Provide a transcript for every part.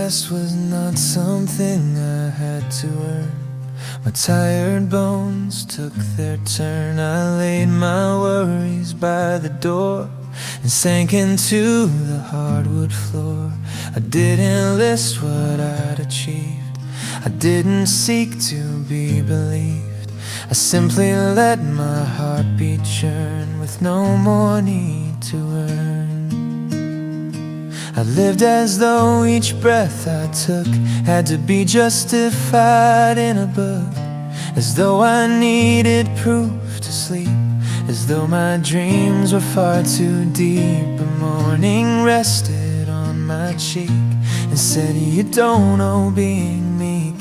rest was not something I had to earn. My tired bones took their turn. I laid my worries by the door and sank into the hardwood floor. I didn't list what I'd achieved. I didn't seek to be believed. I simply let my heartbeat churn with no more need to earn. I lived as though each breath I took had to be justified in a book, as though I needed proof to sleep, as though my dreams were far too deep. A morning rested on my cheek and said, you don't know being meek.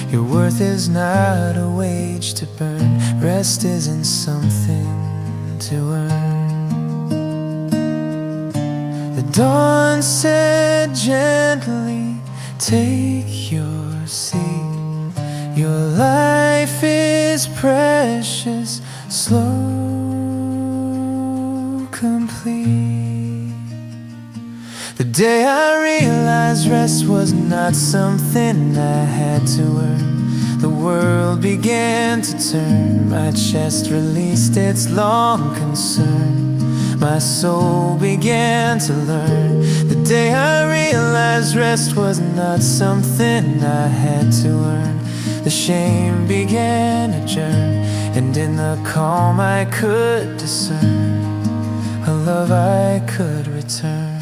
Your worth is not a wage to burn. Rest isn't something to earn. The dawn said gently, take your seat. Your life is precious, slow, complete. The day I realized rest was not something I had to earn, the world began to turn. My chest released its long concern. My soul began to learn. The day I realized rest was not something I had to earn, the shame began to churn, and in the calm I could discern a love I could return.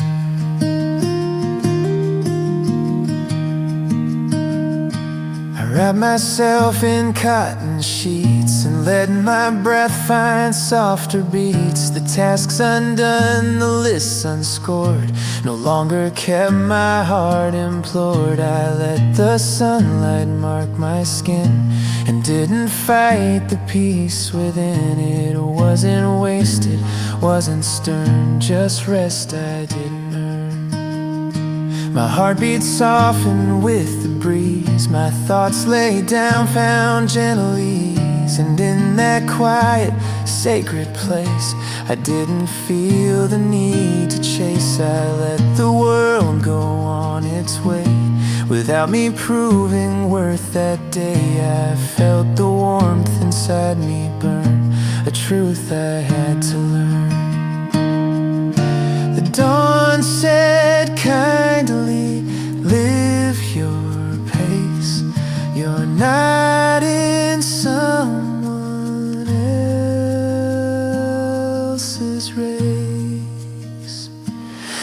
I wrapped myself in cotton sheets and let my breath find softer beats. The tasks undone, the lists unscored, no longer kept my heart implored. I let the sunlight mark my skin and didn't fight the peace within. It wasn't wasted, wasn't stern, just rest I didn't earn. My heartbeat softened with the breeze, my thoughts laid down, found gentle ease. And in that quiet, sacred place, I didn't feel the need to chase. I let the world go on its way without me proving worth that day. I felt the warmth inside me burn, a truth I had to learn. The dawn said kindly, live your pace. You're not in someone else's race.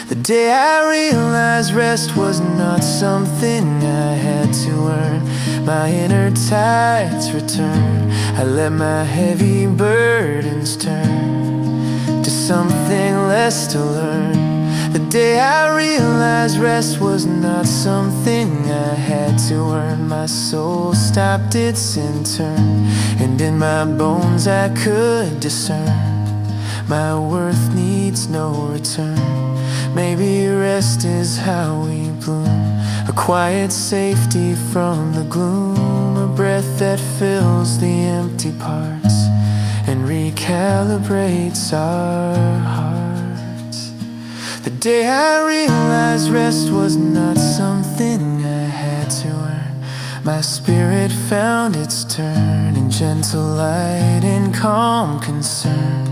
The day I realized rest was not something I had to earn, my inner tides returned. I let my heavy burdens turn to something less to learn. The day I realized rest was not something I had to earn, my soul stopped its intern, and in my bones I could discern my worth needs no return. Maybe rest is how we bloom, a quiet safety from the gloom, a breath that fills the empty parts and recalibrates our hearts. The day I realized rest was not something I had to earn, my spirit found its turn in gentle light and calm concern,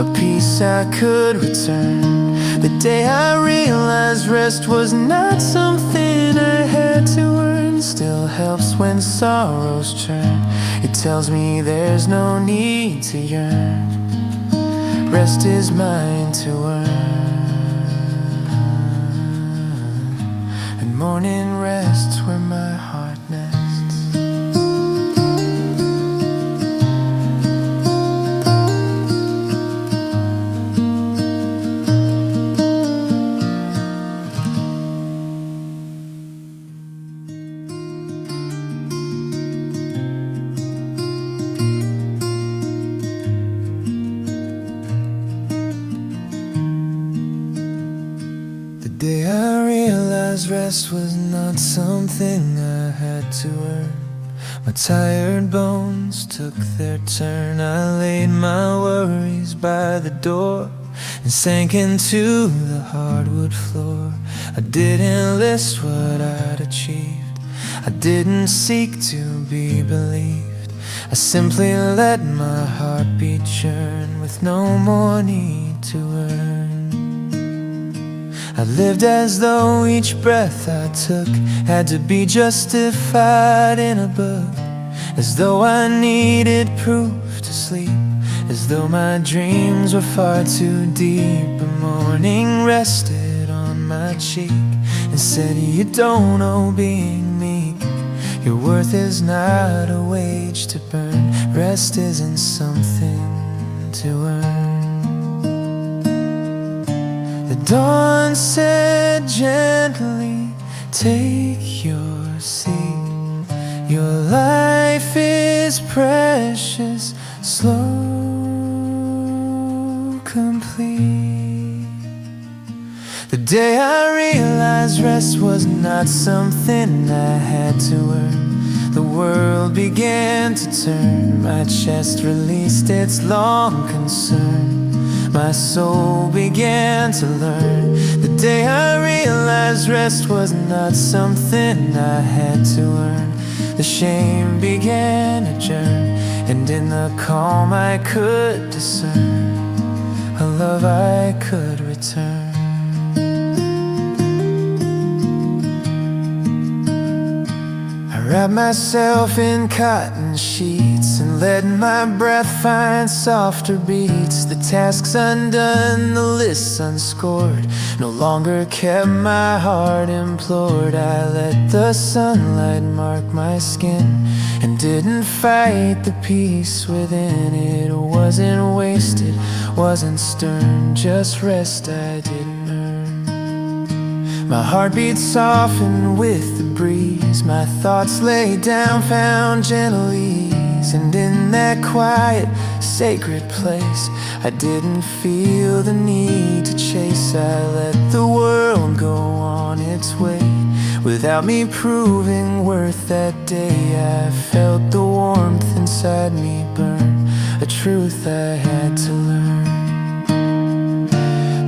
a peace I could return. The day I realized rest was not something I had to earn, still helps when sorrows churn. It tells me there's no need to yearn. Rest is mine to earn, and morning rests where my heart nests. The day I realized rest was not something I had to earn, my tired bones took their turn. I laid my worries by the door and sank into the hardwood floor. I didn't list what I'd achieved, I didn't seek to be believed. I simply let my heartbeat churn with no more need to earn. I lived as though each breath I took had to be justified in a book, as though I needed proof to sleep, as though my dreams were far too deep. A morning rested on my cheek and said, you don't know being meek. Your worth is not a wage to burn. Rest isn't something to earn. The dawn said gently, take your seat. Your life is precious, slow, complete. The day I realized rest was not something I had to earn, the world began to turn. My chest released its long concern, my soul began to learn. The day I realized rest was not something I had to earn, the shame began to churn, and in the calm I could discern a love I could return. I wrapped myself in cotton sheets and let my breath find softer beats. The tasks undone, the lists unscored, no longer kept my heart implored. I let the sunlight mark my skin and didn't fight the peace within. It wasn't wasted, wasn't stern, just rest I didn't earn. My heartbeat softened with the breeze, my thoughts laid down, found gentle ease. And in that quiet, sacred place, I didn't feel the need to chase. I let the world go on its way without me proving worth. That day I felt the warmth inside me burn, a truth I had to learn.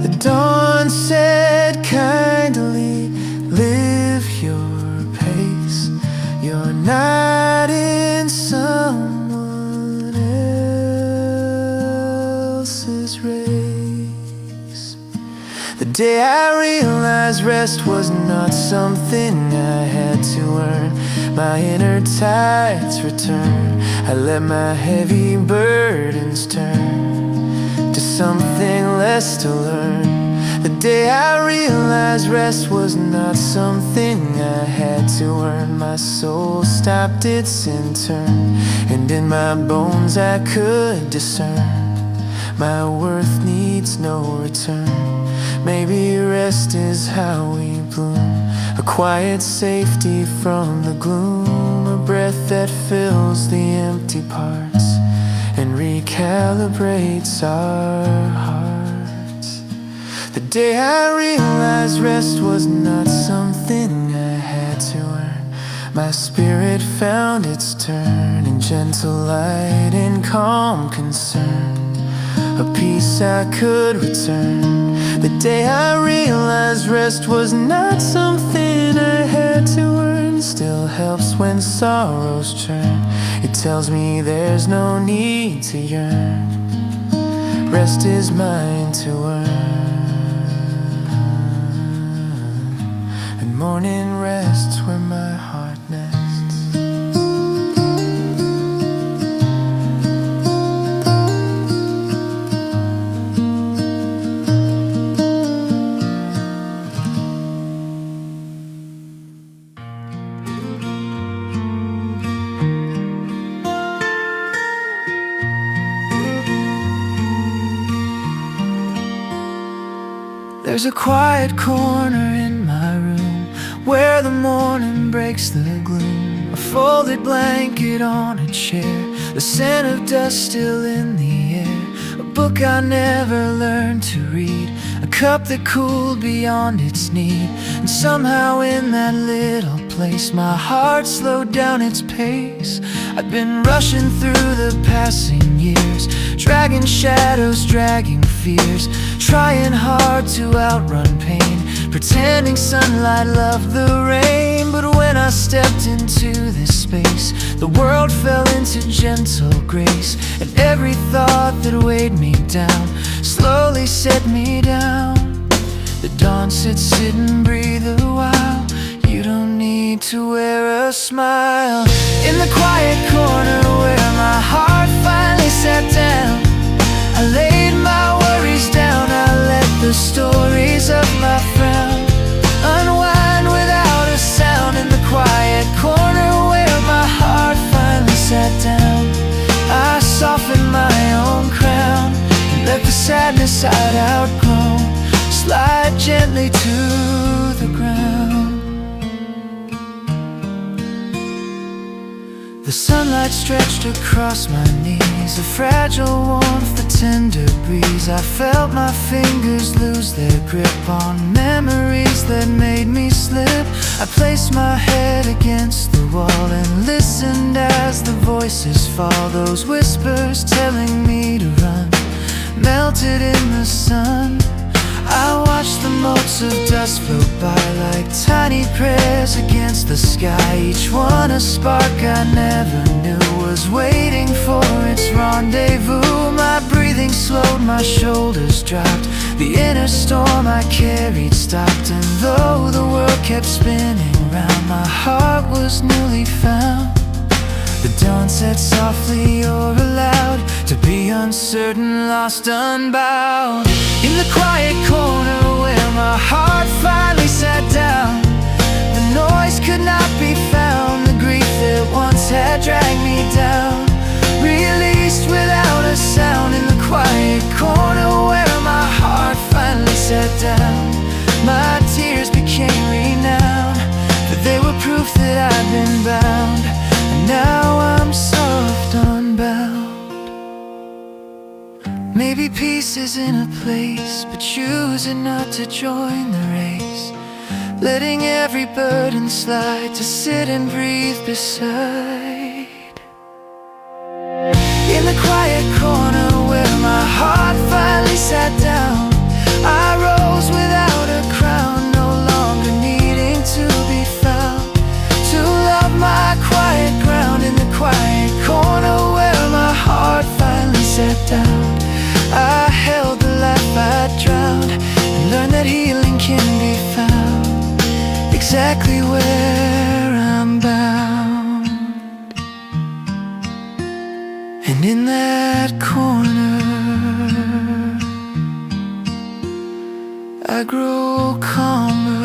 The dawn said kindly, live your pace. You're not in someone else's race. The day I realized rest was not something I had to earn, my inner tides returned. I let my heavy burdens turn to something less to learn. The day I realized rest was not something I had to earn, my soul stopped its intern, and in my bones I could discern my worth needs no return. Maybe rest is how we bloom, a quiet safety from the gloom, a breath that fills the empty parts and recalibrates our hearts. The day I realized rest was not something I had to earn, my spirit found its turn in gentle light and calm concern, a peace I could return. The day I realized rest was not something I had to earn, still helps when sorrows churn. It tells me there's no need to yearn, rest is mine to earn, and morning rests where my heart nests. There's a quiet corner in my room where the morning breaks the gloom, a folded blanket on a chair, the scent of dust still in the air, a book I never learned to read, a cup that cooled beyond its need, and somehow in that little place place. My heart slowed down its pace. I've been rushing through the passing years, dragging shadows, dragging fears, trying hard to outrun pain, pretending sunlight loved the rain. But when I stepped into this space, the world fell into gentle grace, and every thought that weighed me down slowly set me down. The dawn said, sit and breathe a while. You don't need to wear a smile. In the quiet corner where my heart finally sat down, I laid my worries down. I let the stories of my frown unwind without a sound. In the quiet corner where my heart finally sat down, I softened my own crown and let the sadness I'd outgrown slide gently to the ground. The sunlight stretched across my knees, a fragile warmth, a tender breeze. I felt my fingers lose their grip on memories that made me slip. I placed my head against the wall and listened as the voices fall. Those whispers telling me to run melted in the sun. I watched the motes of dust float by like tiny prayers against the sky, each one a spark I never knew was waiting for its rendezvous. My breathing slowed, my shoulders dropped, the inner storm I carried stopped, and though the world kept spinning round, my heart was newly found. The dawn said softly, you're allowed to be uncertain, lost, unbound. In the quiet corner where my heart finally sat down, the noise could not be found. The grief that once had dragged me down, released without a sound. In the quiet corner where my heart finally sat down, my tears became renowned, for they were proof that I'd been bound. Now I'm soft, unbound. Maybe peace is in a place, but choosing not to join the race, letting every burden slide to sit and breathe beside. In the quiet corner where my heart finally sat down, I rose without a crown, no longer needing to be found, to love my quiet ground. In the quiet corner where my heart finally sat down, I held the life I'd drowned and learned that healing can be found exactly where I'm bound. And in that corner I grow calmer.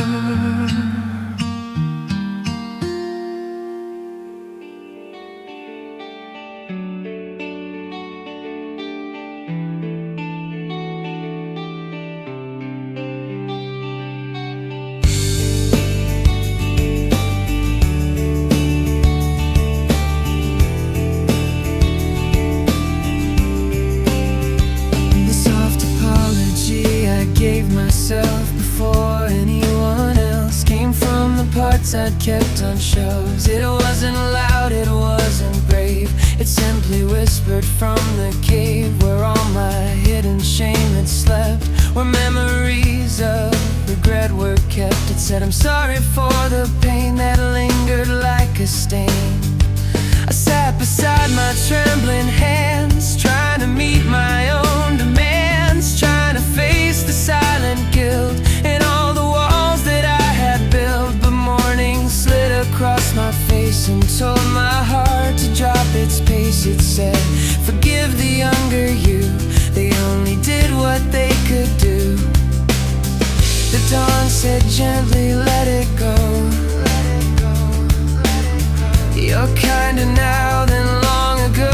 Before anyone else came from the parts I'd kept on shows. It wasn't loud, it wasn't brave, it simply whispered from the cave where all my hidden shame had slept, where memories of regret were kept. It said, I'm sorry for the pain that lingered like a stain. I sat beside my trembling hands, trying to meet my own demands, trying to face the silent guilt and all the walls that I had built. But morning slid across my face and told my heart to drop its pace. It said, forgive the younger you, they only did what they could do. The dawn said gently, let it go. You're kinder now than long ago.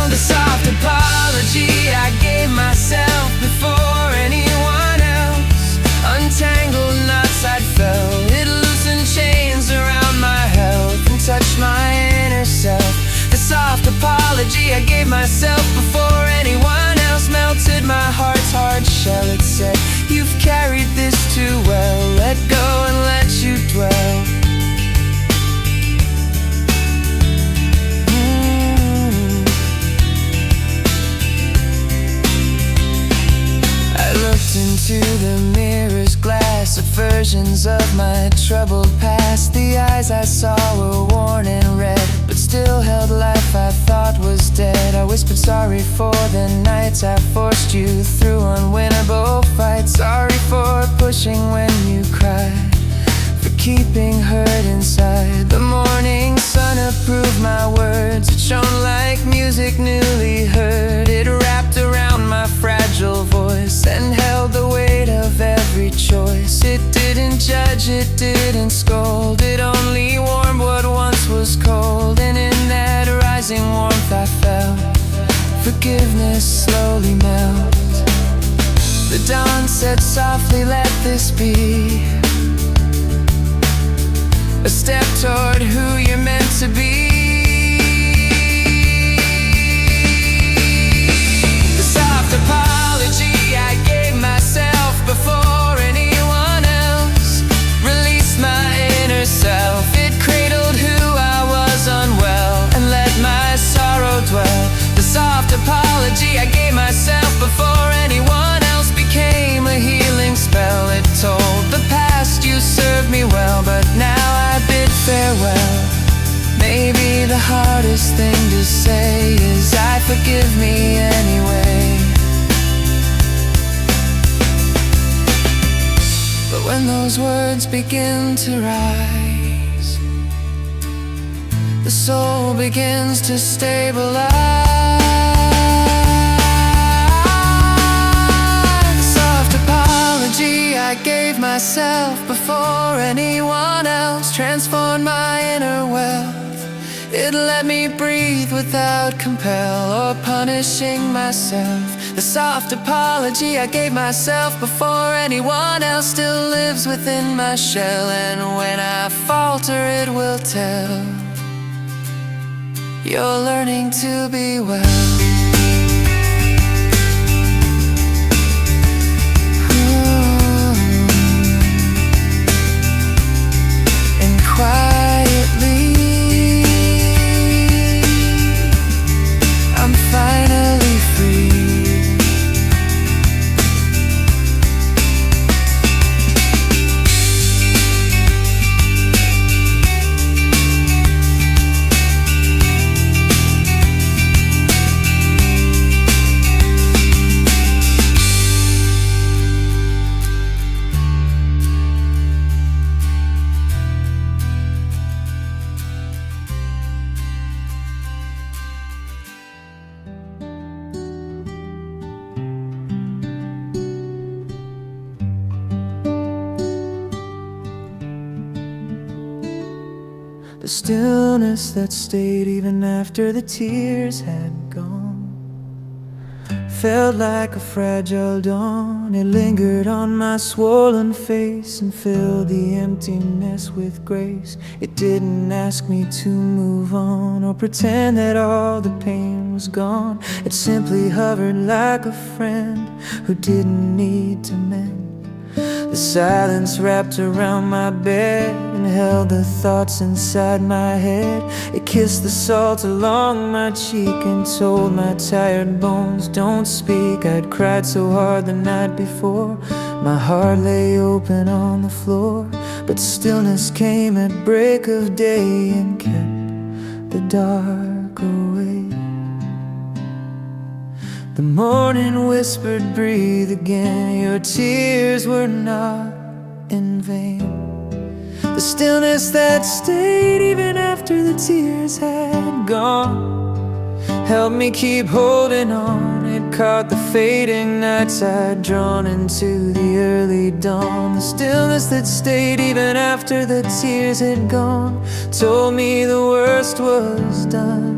The soft apology I gave myself before anyone else, untangled knots I'd felt, it loosened chains around my health and touched my inner self. The soft apology I gave myself before anyone else melted my heart's hard shell. It said, you've carried this too versions of my troubled past. The eyes I saw were worn and red, but still held life I thought was dead. I whispered sorry for the nights I forced you through unwinnable fights. Sorry for pushing when you cried, for keeping hurt inside. The morning sun approved my words. It shone like music newly heard. It wrapped around my fragile voice and held the weight of every choice. It didn't judge, it didn't scold. It only warmed what once was cold. And in that rising warmth I felt forgiveness slowly melt. The dawn said softly, let this be a step toward who you're meant to be. The soft apology I gave myself before anyone else released my inner self. It cradled who I was unwell and let my sorrow dwell. The soft apology I gave myself before anyone else became a healing spell. It told the past you served me well, but now I bid farewell. Maybe the hardest thing to say is I forgive me anyway. But when those words begin to rise, the soul begins to stabilize. I gave myself before anyone else transformed my inner wealth. It let me breathe without compel or punishing myself. The soft apology I gave myself before anyone else still lives within my shell. And when I falter it will tell. You're learning to be well. Quietly, I'm finally free. The stillness that stayed even after the tears had gone felt like a fragile dawn. It lingered on my swollen face and filled the emptiness with grace. It didn't ask me to move on or pretend that all the pain was gone. It simply hovered like a friend who didn't need to mend. The silence wrapped around my bed and held the thoughts inside my head. It kissed the salt along my cheek and told my tired bones, don't speak. I'd cried so hard the night before. My heart lay open on the floor, but stillness came at break of day and kept the dark away. The morning whispered, breathe again. Your tears were not in vain. The stillness that stayed even after the tears had gone helped me keep holding on. It caught the fading nights I'd drawn into the early dawn. The stillness that stayed even after the tears had gone told me the worst was done.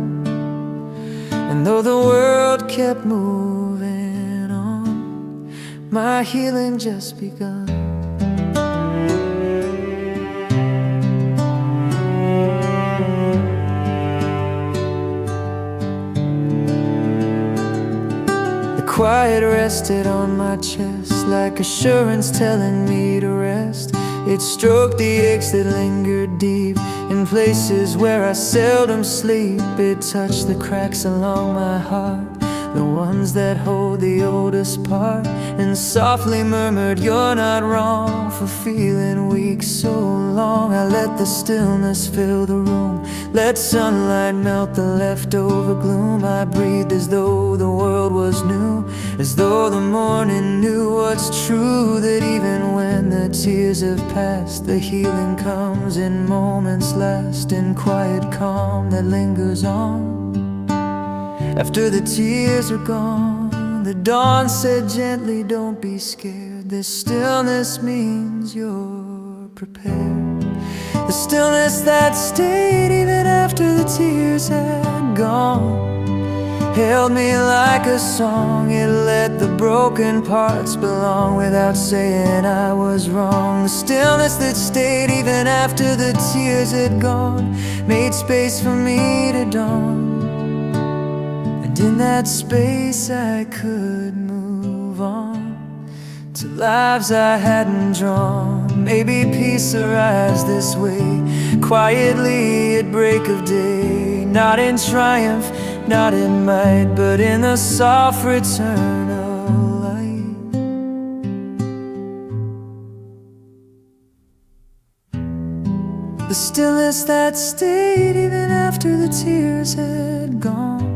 And though the world kept moving on, my healing just begun. The quiet rested on my chest like assurance telling me to rest. It stroked the aches that lingered deep in places where I seldom sleep. It touched the cracks along my heart the ones that hold the oldest part, and softly murmured, "You're not wrong for feeling weak so long." I let the stillness fill the room, let sunlight melt the leftover gloom. I breathed as though the world was new, as though the morning knew what's true, that even when the tears have passed, the healing comes in moments last, in quiet calm that lingers on. After the tears are gone, the dawn said gently, "Don't be scared. This stillness means you're prepared." The stillness that stayed even after the tears had gone held me like a song. It let the broken parts belong without saying I was wrong. The stillness that stayed even after the tears had gone made space for me to dawn. And in that space I could move on to lives I hadn't drawn. Maybe peace arrives this way, quietly at break of day, not in triumph, not in might, but in the soft return of light. The stillness that stayed even after the tears had gone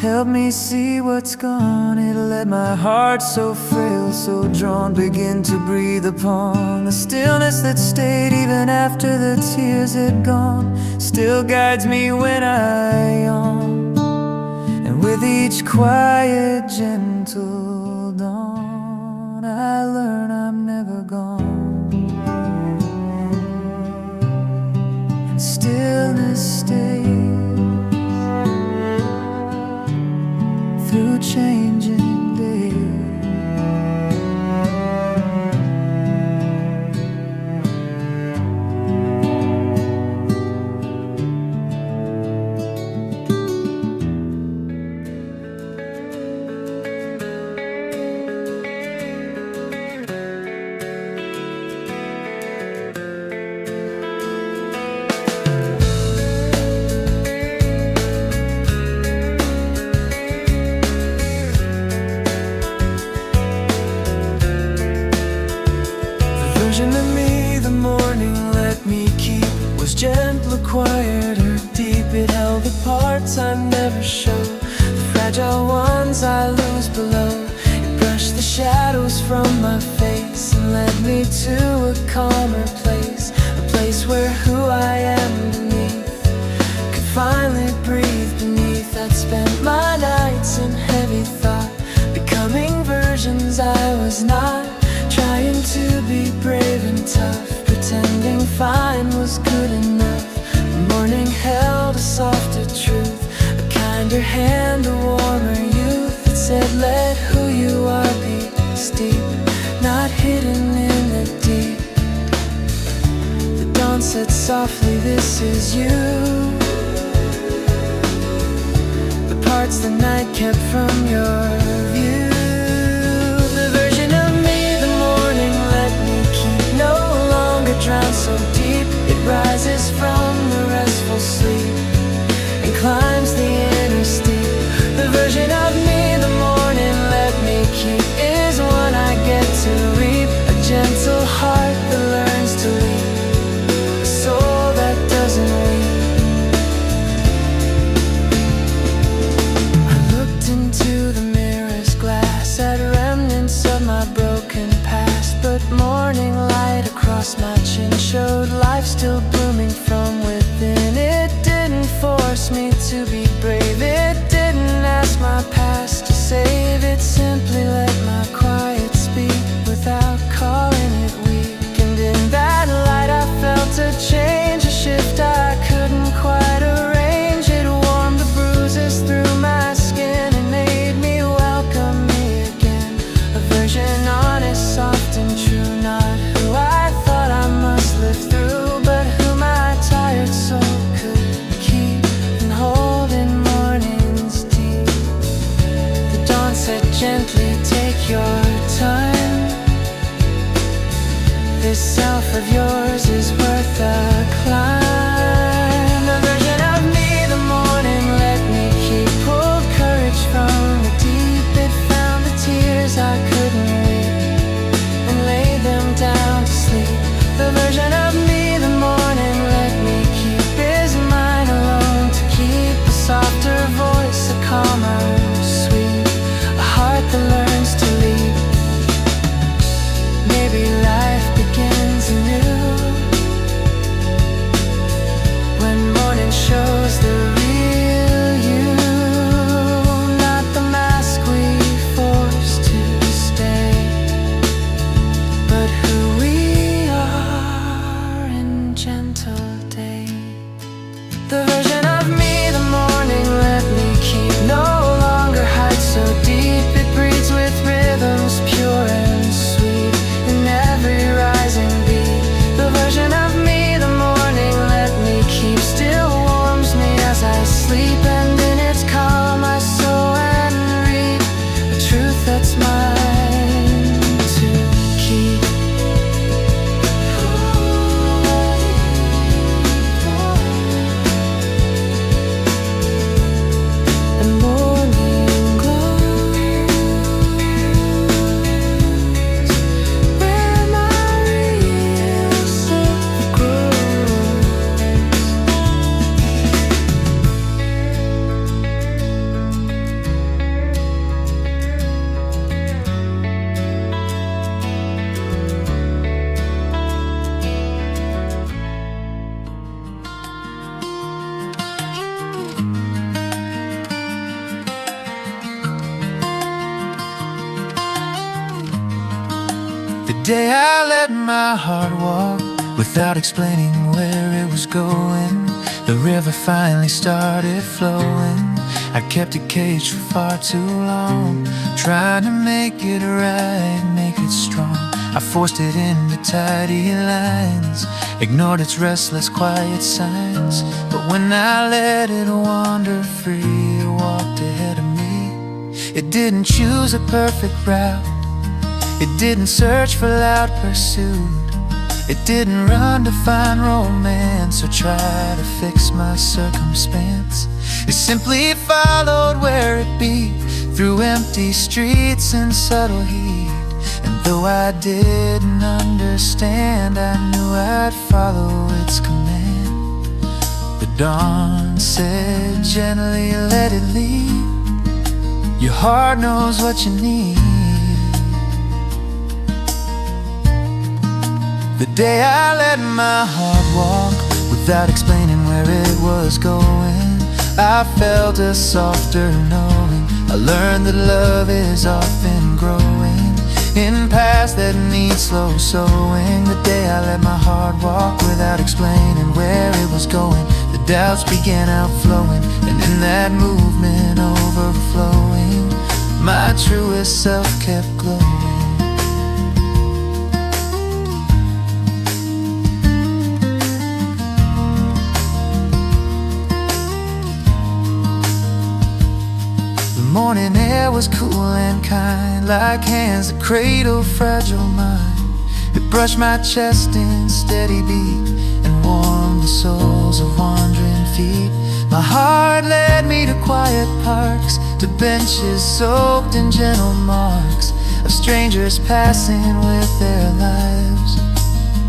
helped me see what's gone. It let my heart so frail, so drawn, begin to breathe upon. The stillness that stayed even after the tears had gone still guides me when I yawn. And with each quiet, gentle dawn, I learn I'm never gone. And stillness stays through changing days. Gentle, quiet, or deep, it held the parts I never show, the fragile ones I lose below. It brushed the shadows from my face and led me to a calmer place, a place where who I am beneath could finally breathe beneath. I'd spent my nights in heavy thought, becoming versions I was not, trying to be brave and tough, pretending fine was good enough. The morning held a softer truth, a kinder hand, a warmer youth. It said, let who you are be steep, not hidden in the deep. The dawn said softly, this is you, the parts the night kept from your view. Drown so deep, it rises from the restful sleep and climbs the inner steep. The version of me the morning let me keep is one I get to reap, a gentle heart that learns to leap, a soul that doesn't weep. I looked into the mirror's glass at remnants of my broken past, but morning light across my chin showed life still blooming from within. It didn't force me to be brave, it didn't ask my past to save. It simply let my quiet speak without calling it weak. And in that light I felt a change, a shift I couldn't quite arrange. It warmed the bruises through my skin and made me welcome me again, a version honest, soft and true, not who I thought I must live through, but who my tired soul could keep and hold in morning's deep. The dawn said gently, take your time, this self of yours is worth a climb. The version of me the morning let me keep, pulled courage from day I let my heart walk without explaining where it was going. The river finally started flowing. I kept it caged for far too long, trying to make it right, make it strong. I forced it into tidy lines, ignored its restless, quiet signs. But when I let it wander free, it walked ahead of me. It didn't choose a perfect route, it didn't search for loud pursuit. It didn't run to find romance or try to fix my circumstance. It simply followed where it beat, through empty streets and subtle heat. And though I didn't understand, I knew I'd follow its command. The dawn said gently, let it lead. Your heart knows what you need. The day I let my heart walk without explaining where it was going, I felt a softer knowing. I learned that love is often growing in paths that need slow sowing. The day I let my heart walk without explaining where it was going, the doubts began outflowing, and in that movement overflowing, my truest self kept glowing. The morning air was cool and kind, like hands that cradle fragile mind. It brushed my chest in steady beat and warmed the soles of wandering feet. My heart led me to quiet parks, to benches soaked in gentle marks of strangers passing with their lives,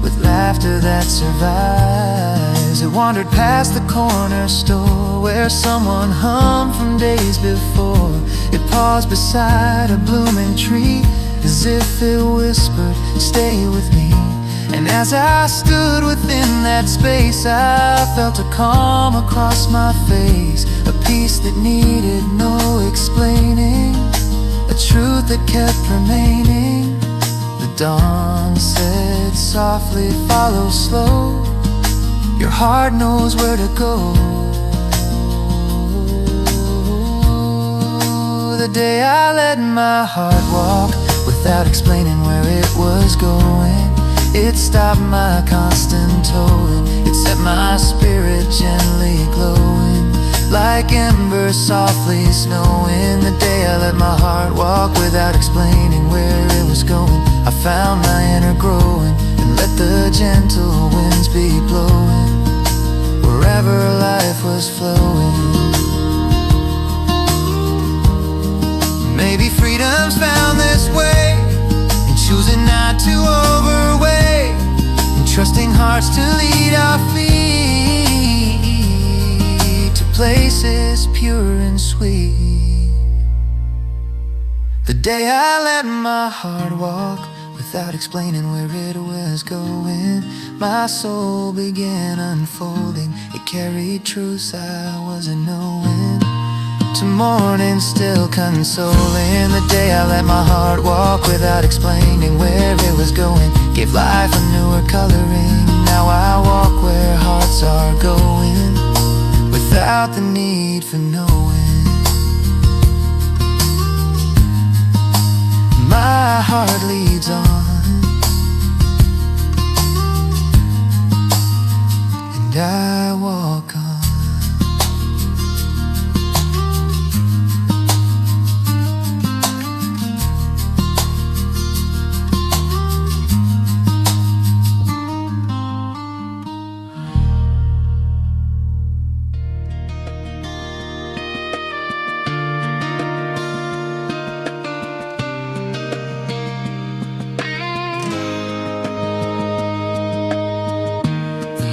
with laughter that survives. It wandered past the corner store where someone hummed from days before. It paused beside a blooming tree, as if it whispered, stay with me. And as I stood within that space, I felt a calm across my face, a peace that needed no explaining, a truth that kept remaining. The dawn said softly, follow slow, your heart knows where to go. The day I let my heart walk without explaining where it was going, it stopped my constant towing. It set my spirit gently glowing, like embers softly snowing. The day I let my heart walk without explaining where it was going, I found my inner growing, and let the gentle winds be blowing wherever life was flowing. Maybe freedom's found this way, in choosing not to overweight, in trusting hearts to lead our feet to places pure and sweet. The day I let my heart walk without explaining where it was going, my soul began unfolding. It carried truths I wasn't knowing, to morning still consoling. The day I let my heart walk without explaining where it was going, gave life a newer coloring. Now I walk where hearts are going, without the need for knowing. My heart leads on, and I walk on.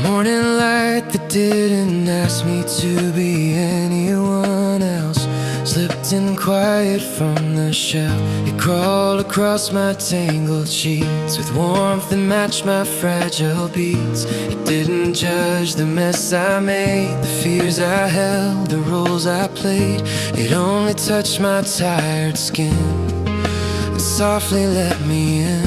Morning light that didn't ask me to be anyone else slipped in quiet from the shell. It crawled across my tangled sheets with warmth that matched my fragile beats. It didn't judge the mess I made, the fears I held, the roles I played. It only touched my tired skin and softly let me in.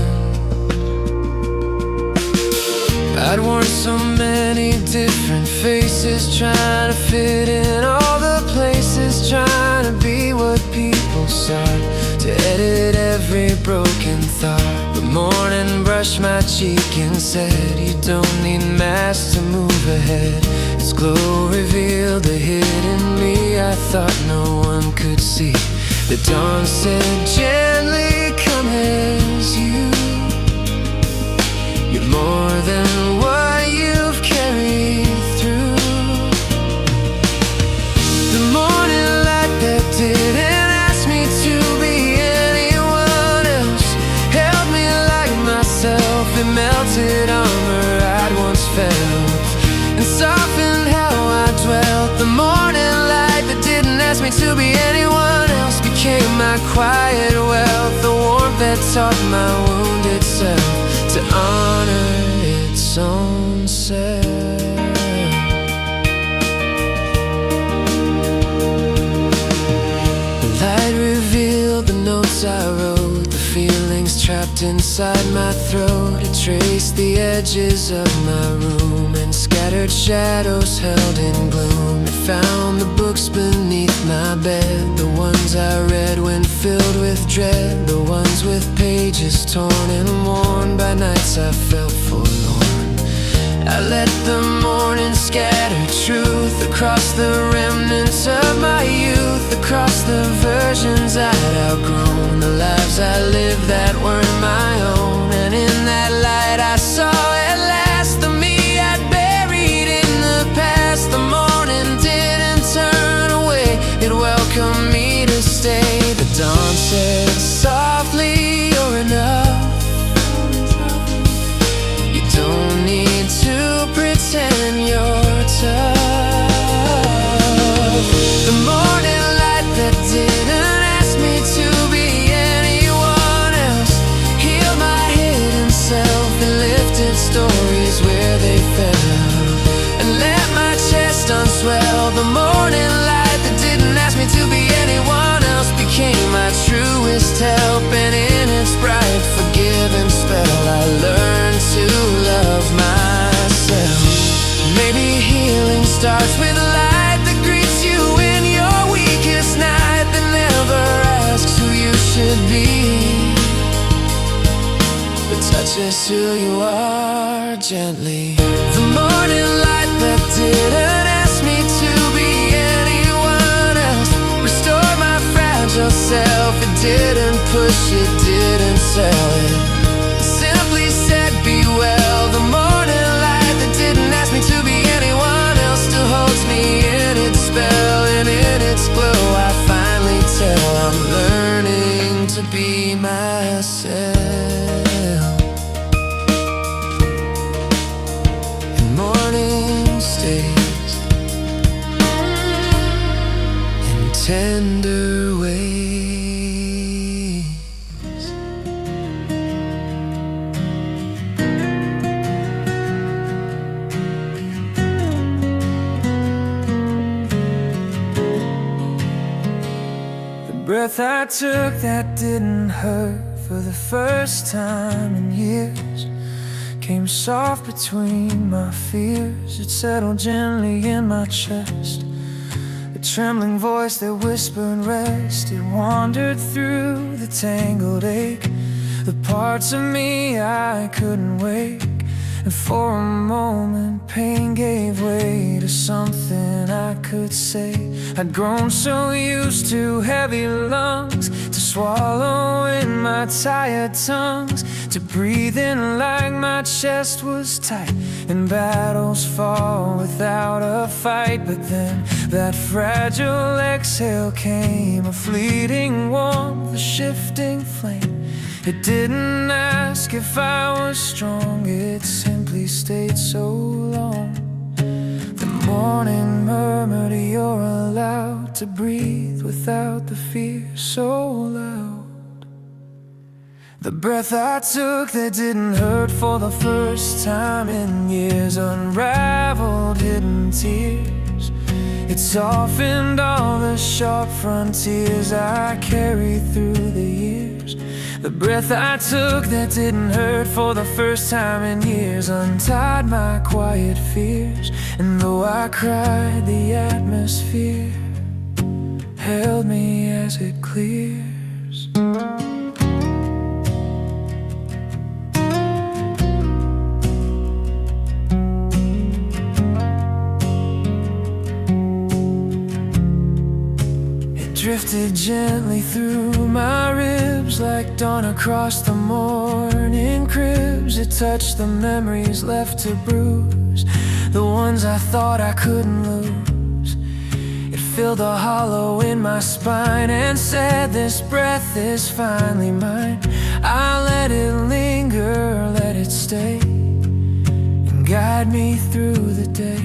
I'd worn so many different faces, trying to fit in all the places, trying to be what people saw, to edit every broken thought. The morning brushed my cheek and said, you don't need masks to move ahead. Its glow revealed the hidden me I thought no one could see. The dawn said, gently come as you. You're more than what you've carried through. The morning light that didn't ask me to be anyone else held me like myself. It melted armor I'd once felt and softened how I dwelt. The morning light that didn't ask me to be anyone else became my quiet wealth, the warmth that taught my wounded self to honor its own self. The light revealed the notes I wrote, the feelings trapped inside my throat. It traced the edges of my room and scattered shadows held in gloom. It found the books beneath my bed, the ones I read when filled with dread, the ones with pages torn and worn by nights I felt forlorn. I let the morning scatter truth across the remnants of my youth, across the versions I'd outgrown, the lives I lived that weren't my own. And in that light I saw at last the me I'd buried in the past. The morning didn't turn away, it welcomed me to stay. The dawn said softly, you're enough. You don't need to pretend you're tough. The morning light that didn't ask me to be anyone else healed my hidden self and lifted stories where they fell and let my chest unswell. The morning light that didn't ask me to be anyone else became my truest help, and in its bright forgiving spell I learned to love myself. Maybe healing starts with light that greets you in your weakest night, that never asks who you should be, but touches who you are gently. The morning light that didn't ask me to be anyone else restored my fragile self. It didn't push, it didn't sell it, simply said be well. The morning light that didn't ask me to be anyone else still holds me in its spell, and in its glow I finally tell I'm learning to be myself. And morning stays in tender ways. Breath I took that didn't hurt for the first time in years came soft between my fears. It settled gently in my chest, a trembling voice that whispered rest. It wandered through the tangled ache, the parts of me I couldn't wake, and for a moment pain gave way to something I could say. I'd grown so used to heavy lungs, to swallow in my tired tongues, to breathe in like my chest was tight, and battles fall without a fight. But then that fragile exhale came, a fleeting warmth, a shifting flame. It didn't ask if I was strong, it simply stayed so long. The morning murmured, you're allowed to breathe without the fear so loud. The breath I took that didn't hurt for the first time in years unraveled hidden tears. It softened all the sharp frontiers I carried through the years. The breath I took that didn't hurt for the first time in years untied my quiet fears. And though I cried, the atmosphere held me as it clears. Drifted gently through my ribs like dawn across the morning cribs. It touched the memories left to bruise, the ones I thought I couldn't lose. It filled a hollow in my spine and said, this breath is finally mine. I let it linger, let it stay, and guide me through the day.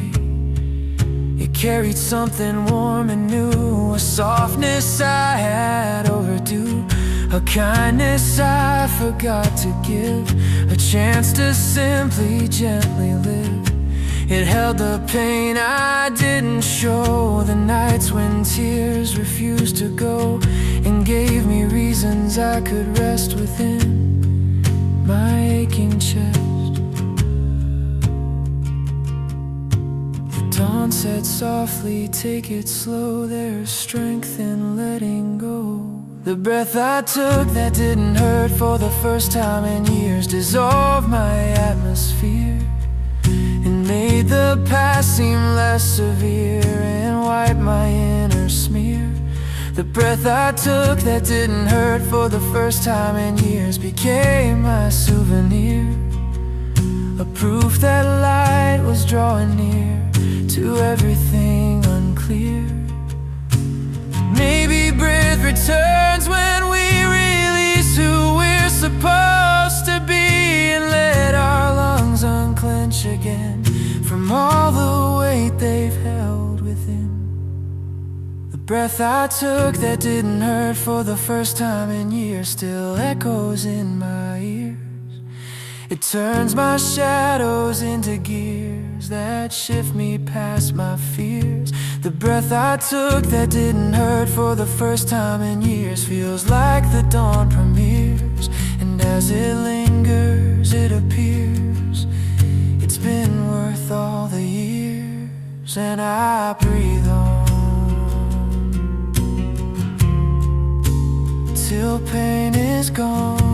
It carried something warm and new, a softness I had overdue, a kindness I forgot to give, a chance to simply gently live. It held the pain I didn't show, the nights when tears refused to go, and gave me reasons I could rest within my aching chest. Dawn said softly, take it slow, there's strength in letting go. The breath I took that didn't hurt for the first time in years dissolved my atmosphere and made the past seem less severe and wiped my inner smear. The breath I took that didn't hurt for the first time in years became my souvenir, a proof that light was drawing near to everything unclear. Maybe breath returns when we release who we're supposed to be and let our lungs unclench again from all the weight they've held within. The breath I took that didn't hurt for the first time in years still echoes in my ears. It turns my shadows into gears that shift me past my fears. The breath I took that didn't hurt for the first time in years feels like the dawn premieres, and as it lingers it appears it's been worth all the years. And I breathe on till pain is gone.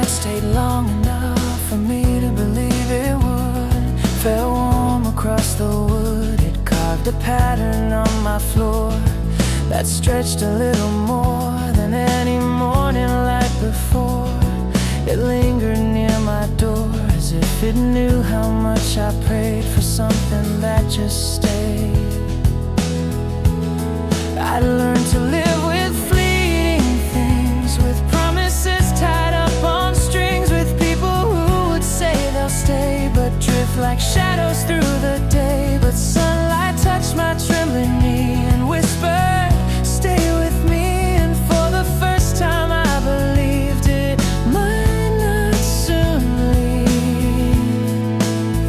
Stayed long enough for me to believe it would. Felt warm across the wood. It carved a pattern on my floor that stretched a little more than any morning light before. It lingered near my door as if it knew how much I prayed for something that just stayed. I'd learned to live with fleeting things, with promises tied up on strings, with people who would say they'll stay but drift like shadows through the day. But sunlight touched my trembling knee and whispered, stay with me. And for the first time I believed it might not soon leave.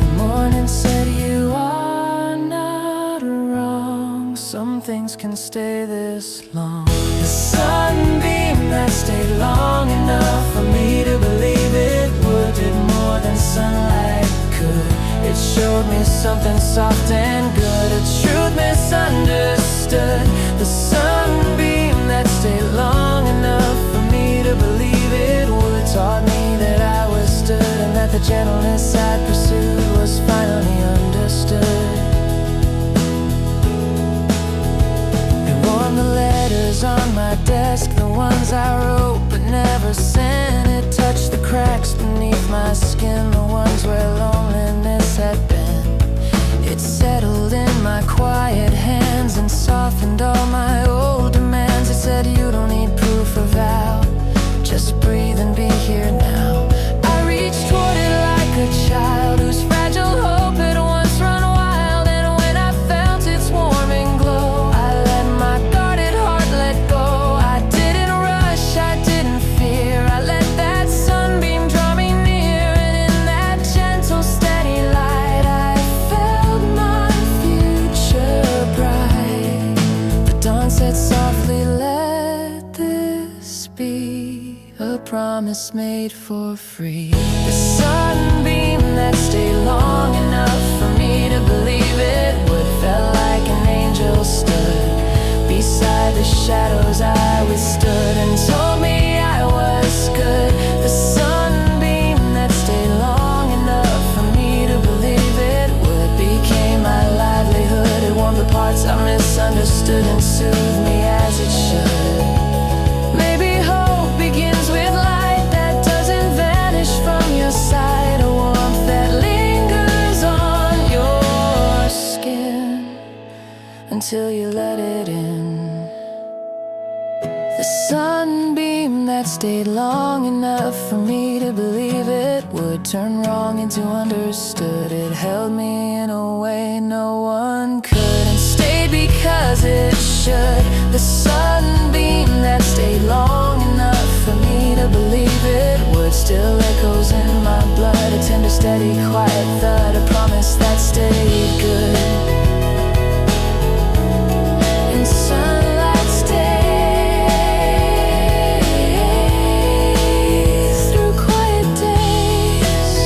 The morning said, you are not wrong, some things can stay this long. The sunbeam that stayed long enough for me to believe it would did more than sunlight could. It showed me something soft and good, a truth misunderstood. The sunbeam that stayed long enough for me to believe it would taught me that I was stood, and that the gentleness I'd pursued was finally understood. It warmed the letters on my desk, the ones I wrote but never sent. It touched the cracks beneath my skin, the ones where loneliness had been. It settled in my quiet hands and softened all my old demands. It said you don't need proof or vow, just breathe and be here now. I reached toward it like a child whose fragile hope had once run wild. And when I felt its warming glow, I let my guarded heart let go. I didn't rush, I didn't fear. I let that sunbeam draw me near. And in that gentle, steady light, I felt my future bright. The dawn said softly, let this be a promise made for free. The sunbeam that stayed long enough for me to believe it would felt like an angel stood beside the shadows I withstood and told me I was good. The sunbeam that stayed long enough for me to believe it would became my livelihood. It warmed the parts I misunderstood and soothed me as it should. Maybe hope begins with light that doesn't vanish from your sight, a warmth that lingers on your skin until you let it in. The sunbeam that stayed long enough for me to believe it would turn wrong into understood. It held me in a way no one could and stayed because it should. The sunbeam that stayed long enough for me to believe it would still echoes in my blood. A tender, steady, quiet thud, a promise that stayed good. And sunlight stays through quiet days.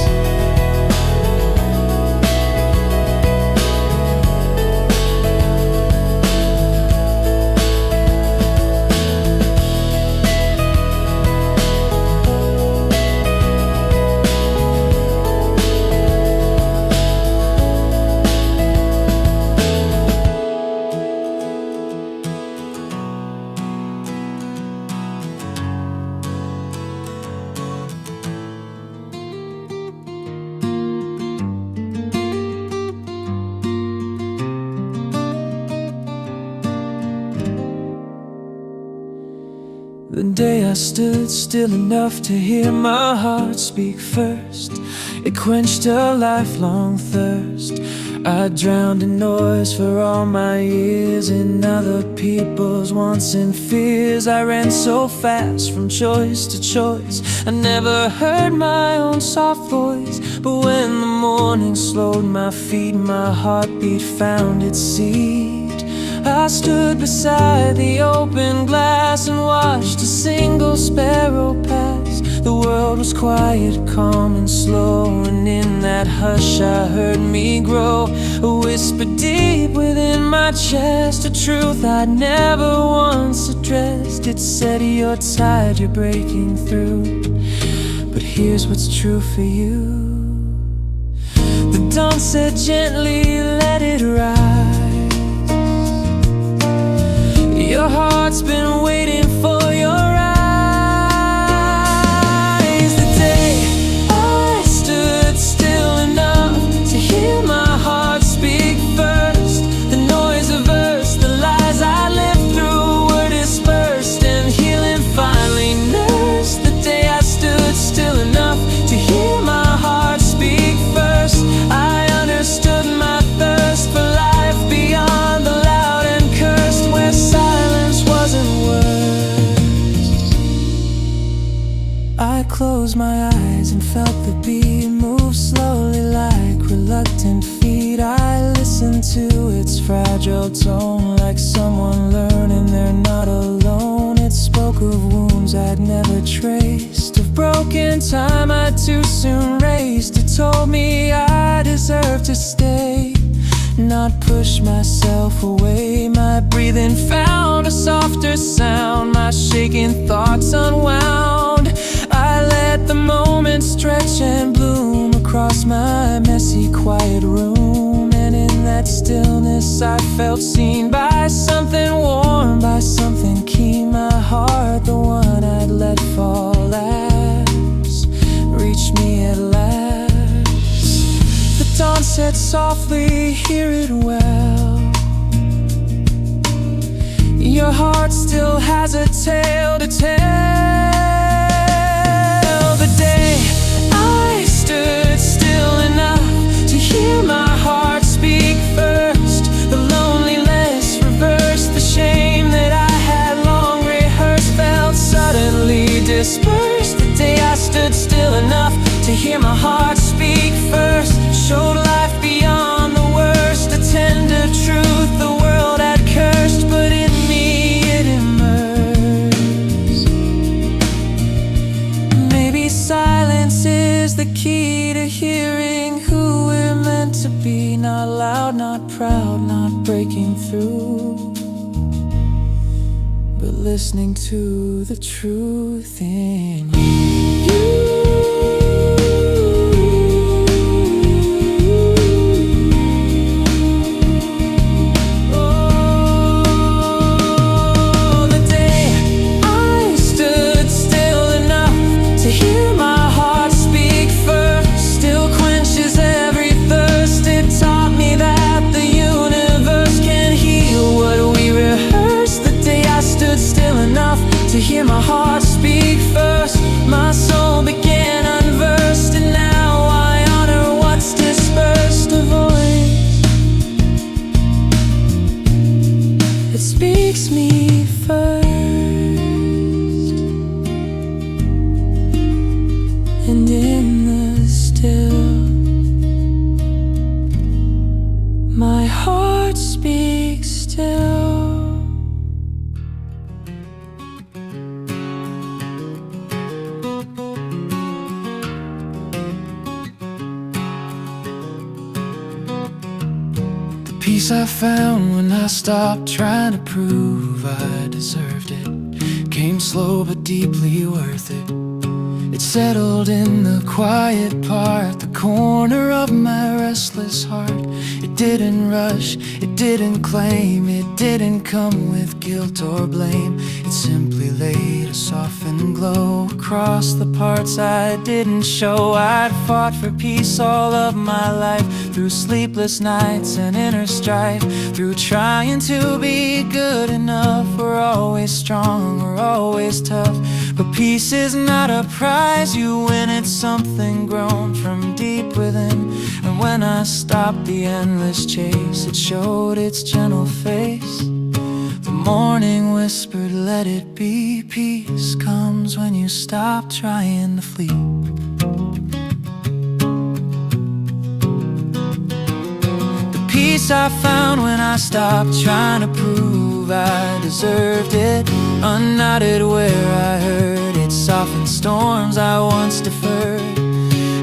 The day I stood still enough to hear my heart speak first, it quenched a lifelong thirst. I drowned in noise for all my years in other people's wants and fears. I ran so fast from choice to choice, I never heard my own soft voice. But when the morning slowed my feet, my heartbeat found its seat. I stood beside the open glass and watched a single sparrow pass. The world was quiet, calm and slow, and in that hush I heard me grow. A whisper deep within my chest, a truth I'd never once addressed. It said, you're tired, you're breaking through, but here's what's true for you. The dawn said gently, let it rise. Your heart's been waiting for your eyes. The day I stood still enough to hear my heart speak first, the noise of verse, the lies I lived through were dispersed and healing finally nursed. The day I stood still enough to hear my heart speak first, I understood my thirst for life beyond the loud and cursed, where silence wasn't words. I closed my eyes and felt the beat move slowly like reluctant feet. I listened to its fragile tone like someone learning they're not alone. It spoke of wounds I'd never traced, of broken time I'd too soon raised. It told me I deserved to stay, not push myself away. My breathing found a softer sound, my shaking thoughts unwound. I let the moment stretch and bloom across my messy quiet room. And in that stillness I felt seen by something warm, by something keen. My heart, the one I'd let fall last, reached me at last. The dawn said softly, hear it well. Your heart still has a tale to tell. The day I stood still enough to hear my heart speak first, the loneliness reversed, the shame that I had long rehearsed felt suddenly dispersed. The day I stood still enough to hear my heart speak first, showed life beyond the worst, a tender truth the world had cursed, but in me it emerged. Maybe silence is the key to hearing who we're meant to be, not loud, not proud, not breaking through, but listening to the truth in you. To hear my heart speak first, my soul began unversed, and now I honor what's dispersed. A voice, it speaks me first, and in the still, my heart speaks still. Peace I found when I stopped trying to prove I deserved it, came slow but deeply worth it. It settled in the quiet part, the corner of my restless heart. It didn't rush, it didn't claim, it didn't come with guilt or blame. It simply laid a softened glow across the parts I didn't show. I'd fought for peace all of my life, through sleepless nights and inner strife, through trying to be good enough. We're always strong, we're always tough, but peace is not a prize you win, it's something grown from deep within. And when I stopped the endless chase, it showed its gentle face. The morning whispered, let it be. Peace comes when you stop trying to flee. The peace I found when I stopped trying to prove I deserved it, unknotted where I heard it, softened storms I once deferred,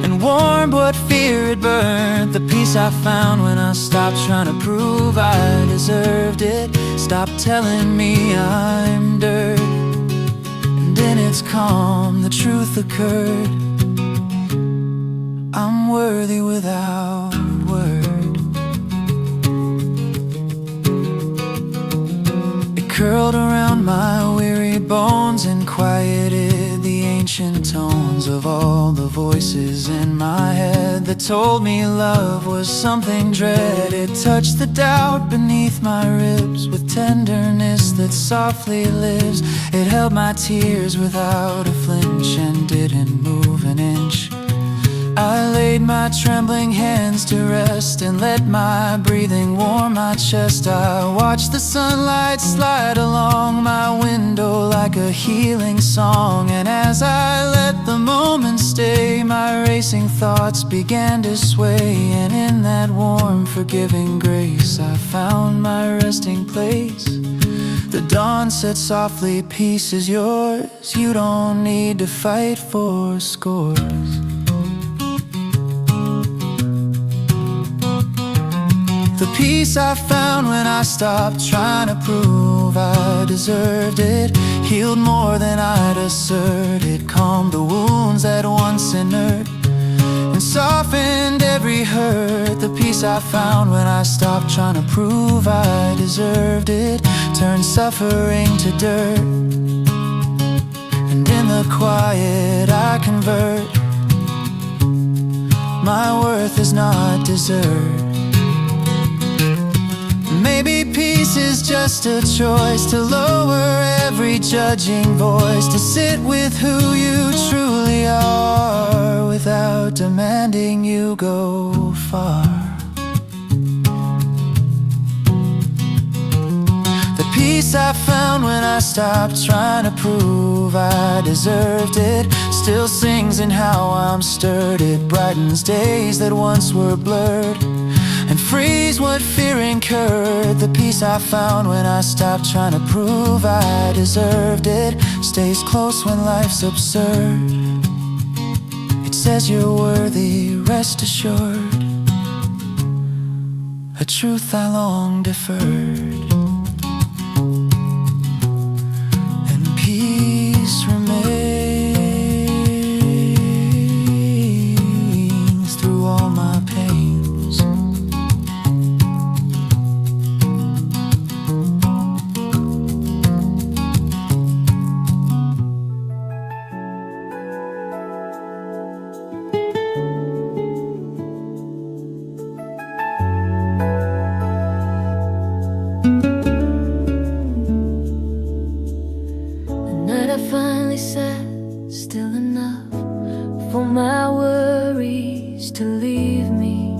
and warmed what fear had burned. The peace I found when I stopped trying to prove I deserved it, stopped telling me I'm dirt, and in its calm the truth occurred, I'm worthy without word. Curled around my weary bones and quieted the ancient tones of all the voices in my head that told me love was something dread. It touched the doubt beneath my ribs with tenderness that softly lives. It held my tears without a flinch and didn't move an inch. I laid my trembling hands to rest and let my breathing warm my chest. I watched the sunlight slide along my window like a healing song, and as I let the moment stay, my racing thoughts began to sway. And in that warm, forgiving grace, I found my resting place. The dawn said softly, peace is yours. You don't need to fight for scores. The peace I found when I stopped trying to prove I deserved it, healed more than I'd assert. It calmed the wounds that once inert and softened every hurt. The peace I found when I stopped trying to prove I deserved it, turned suffering to dirt, and in the quiet I convert. My worth is not desert. Maybe peace is just a choice to lower every judging voice, to sit with who you truly are without demanding you go far. The peace I found when I stopped trying to prove I deserved it still sings in how I'm stirred. It brightens days that once were blurred and frees what fear incurred. The peace I found when I stopped trying to prove I deserved it stays close when life's absurd. It says you're worthy, rest assured, a truth I long deferred. And peace remains through all my pains. Finally sat still enough for my worries to leave me.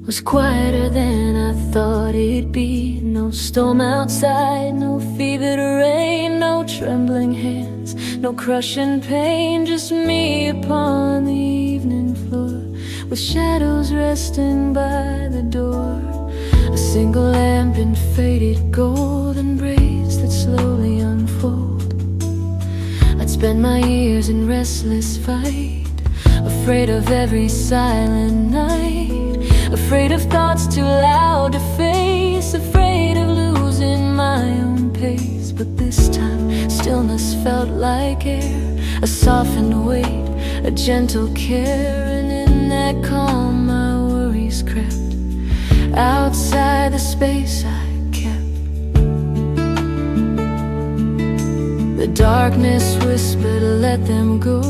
Was quieter than I thought it'd be. No storm outside, no fever to rain, no trembling hands, no crushing pain. Just me upon the evening floor, with shadows resting by the door. A single lamp in faded golden braids that slowly unfold. I'd spend my years in restless fight, afraid of every silent night, afraid of thoughts too loud to face, afraid of losing my own pace. But this time stillness felt like air, a softened weight, a gentle care. And in that calm my worries crept outside the space I kept. The darkness whispered, let them go.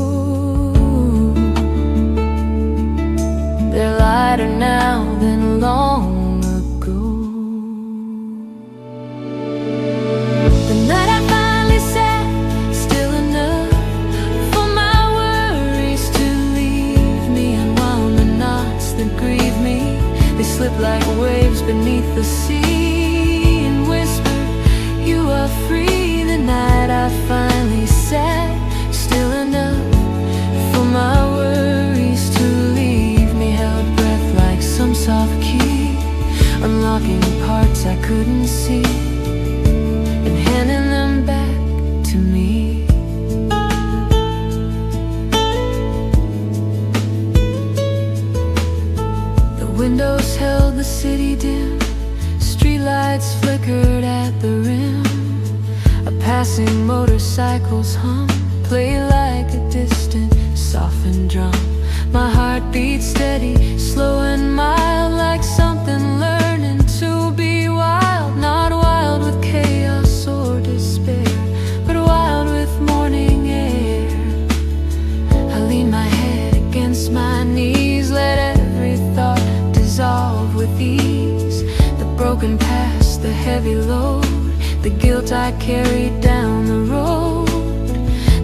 They're lighter now than long ago. The night I finally sat still enough for my worries to leave me, unwound the knots that grieve me. They slip like waves beneath the sea and whisper, you are free. The night I finally sat still enough for my worries to leave me, held breath like some soft key, unlocking parts I couldn't see and handing them back to me. The windows held the city dim, streetlights flickered at the rim. A passing motorcycle's hum play like a distant softened drum. My heart beats steady, slow and mild, like something learning to be wild. Not wild with chaos or despair, but wild with morning air. I lean my head against my knees, let every thought dissolve with ease. The broken past, the heavy load, the guilt I carried down the road.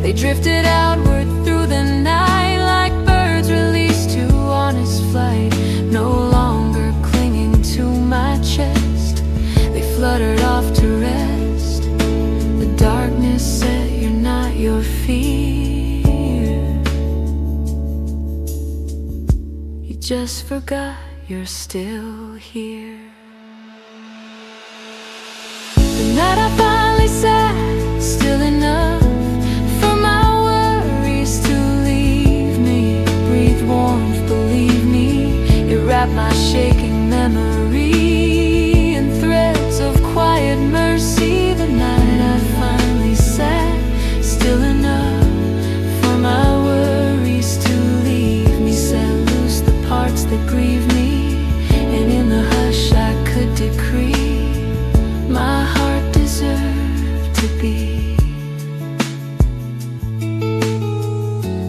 They drifted outward through the night like birds released to honest flight, no longer clinging to my chest. They fluttered off to rest. The darkness said, you're not your fear. You just forgot you're still here. The night I finally sat still enough for my worries to leave me. Breathe warmth, believe me, it wrapped my shaking memory in threads of quiet mercy. The night I finally sat still enough for my worries to leave me, set loose the parts that grieve me, and in the hush I could decree my heart deserved to be.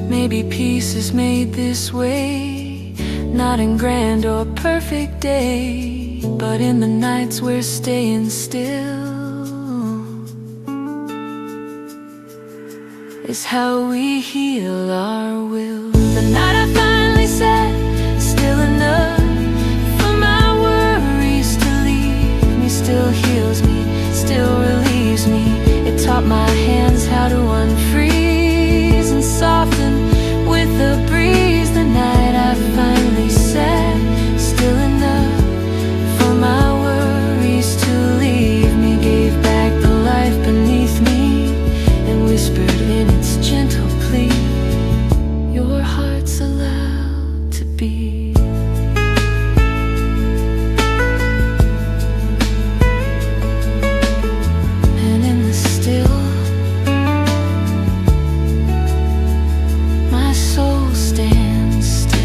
Maybe peace is made this way, not in grand or perfect days, but in the nights we're staying still is how we heal our will. The night I finally said, still enough for my worries to leave me, still heals me, still relieves me. It taught my hands how to unfreeze and soften with the breeze. The night I finally said, still enough for my worries to leave me, gave back the life beneath me and whispered in its gentle plea, your heart's allowed to beat. And in the still, my soul stands still.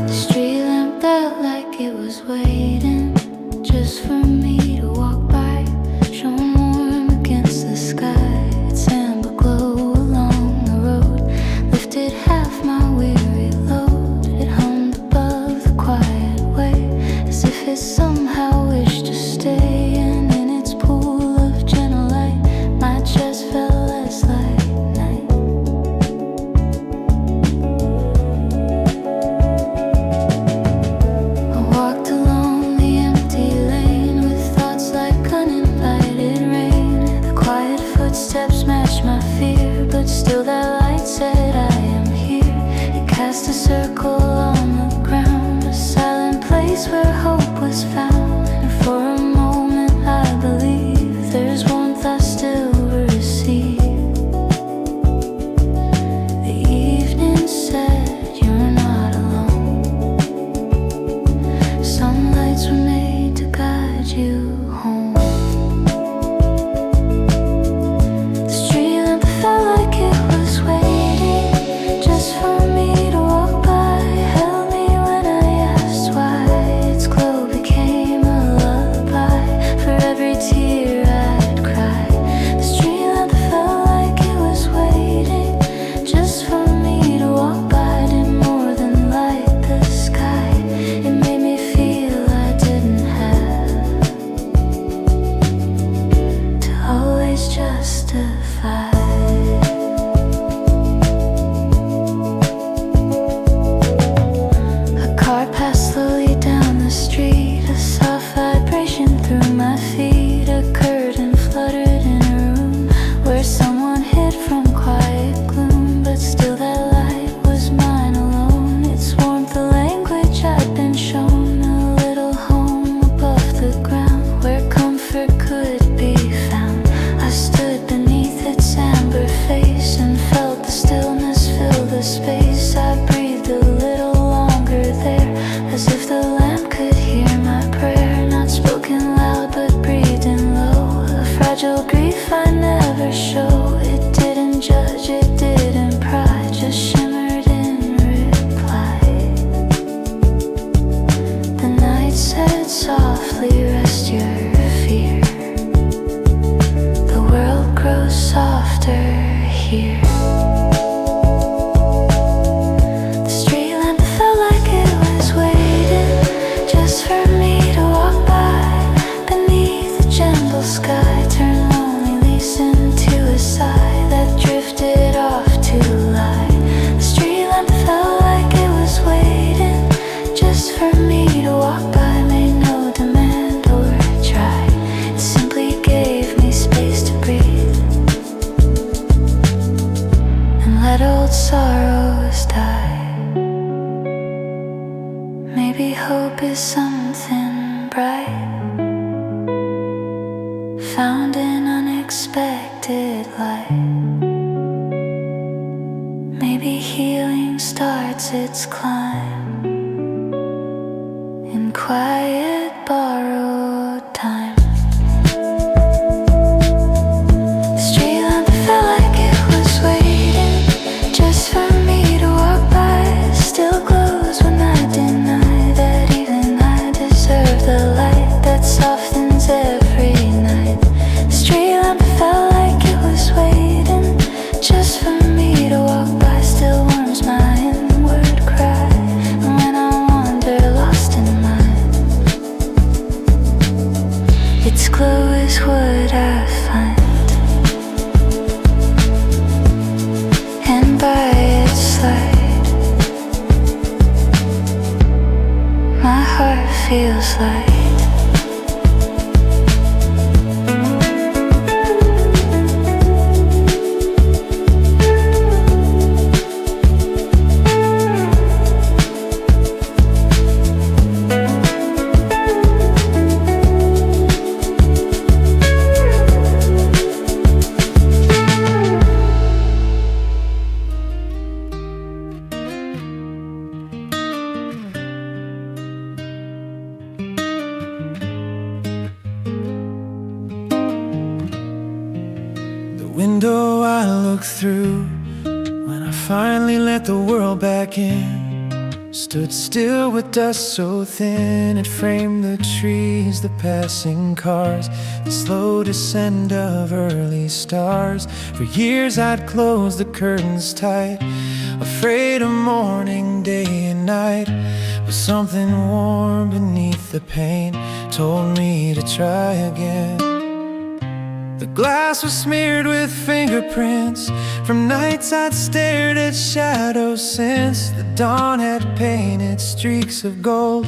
The street lamp felt like it was waiting just for me to walk by, shone warm against the sky. Its amber glow along the road lifted half my weary load. It hummed above the quiet way as if it somehow wished to stay. And in its pool of gentle light, my chest felt less like night. I walked along the empty lane with thoughts like uninvited rain. The quiet footsteps matched my fear, but still that light said I am here. It cast a circle on the ground, a silent place where hope was found. And for a moment I believe there's warmth I still receive. The evening said you're not alone. Some lights were made to guide you home. The street lamp felt like it was waiting just for me to walk by. Held me when I asked why. Its glow became a lullaby for every tear I'd cry. The street lamp felt like it was waiting just for me to walk by. Did more than light the sky. It made me feel I didn't have to always justify. A car passed slowly down the street, a soft vibration through my feet. A curtain fluttered in a room where someone hid from quiet gloom, but still that light was mine alone. Its warmth, the language I'd been shown, a little home above the ground where comfort could be found. I stood beneath its amber face and felt the stillness fill the space. I breathed a little longer there, as if the lamp could hear my prayer. Not spoken loud but breathed in low, a fragile grief I never show. It didn't judge, it didn't pry, just shimmered in reply. The night said softly, rest your fear. The world grows softer here. The street lamp felt like it was waiting just for me to walk by. Beneath the gentle sky, turn lonely leaves into a sigh that drifted off to lie. The street lamp felt like it was waiting just for me to walk by. Made no demand or try, it simply gave me space to breathe and let old sorrows die. Maybe hope is something bright found in unexpected morning starts its climb in quiet borrowed time. The street lamp felt like it was waiting just for me to walk by. Still glows when I deny that even I deserve the light that softens every night. The street lamp felt like it was waiting just for me to walk by. Still warms my inward cry. And when I wander lost in mine, its glow is what I find, and by its light my heart feels light. Window I look through when I finally let the world back in. Stood still with dust so thin it framed the trees, the passing cars, the slow descent of early stars. For years I'd closed the curtains tight, afraid of morning, day and night. But something warm beneath the pain told me to try again. The glass was smeared with fingerprints from nights I'd stared at shadows since the dawn had painted streaks of gold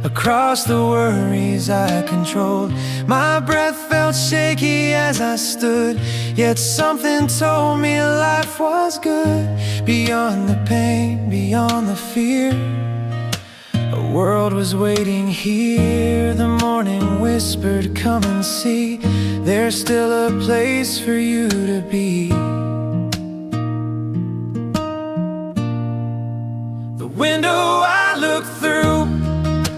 across the worries I controlled. My breath felt shaky as I stood, yet something told me life was good. Beyond the pain, beyond the fear, a world was waiting here. The morning whispered, come and see, there's still a place for you to be. The window I look through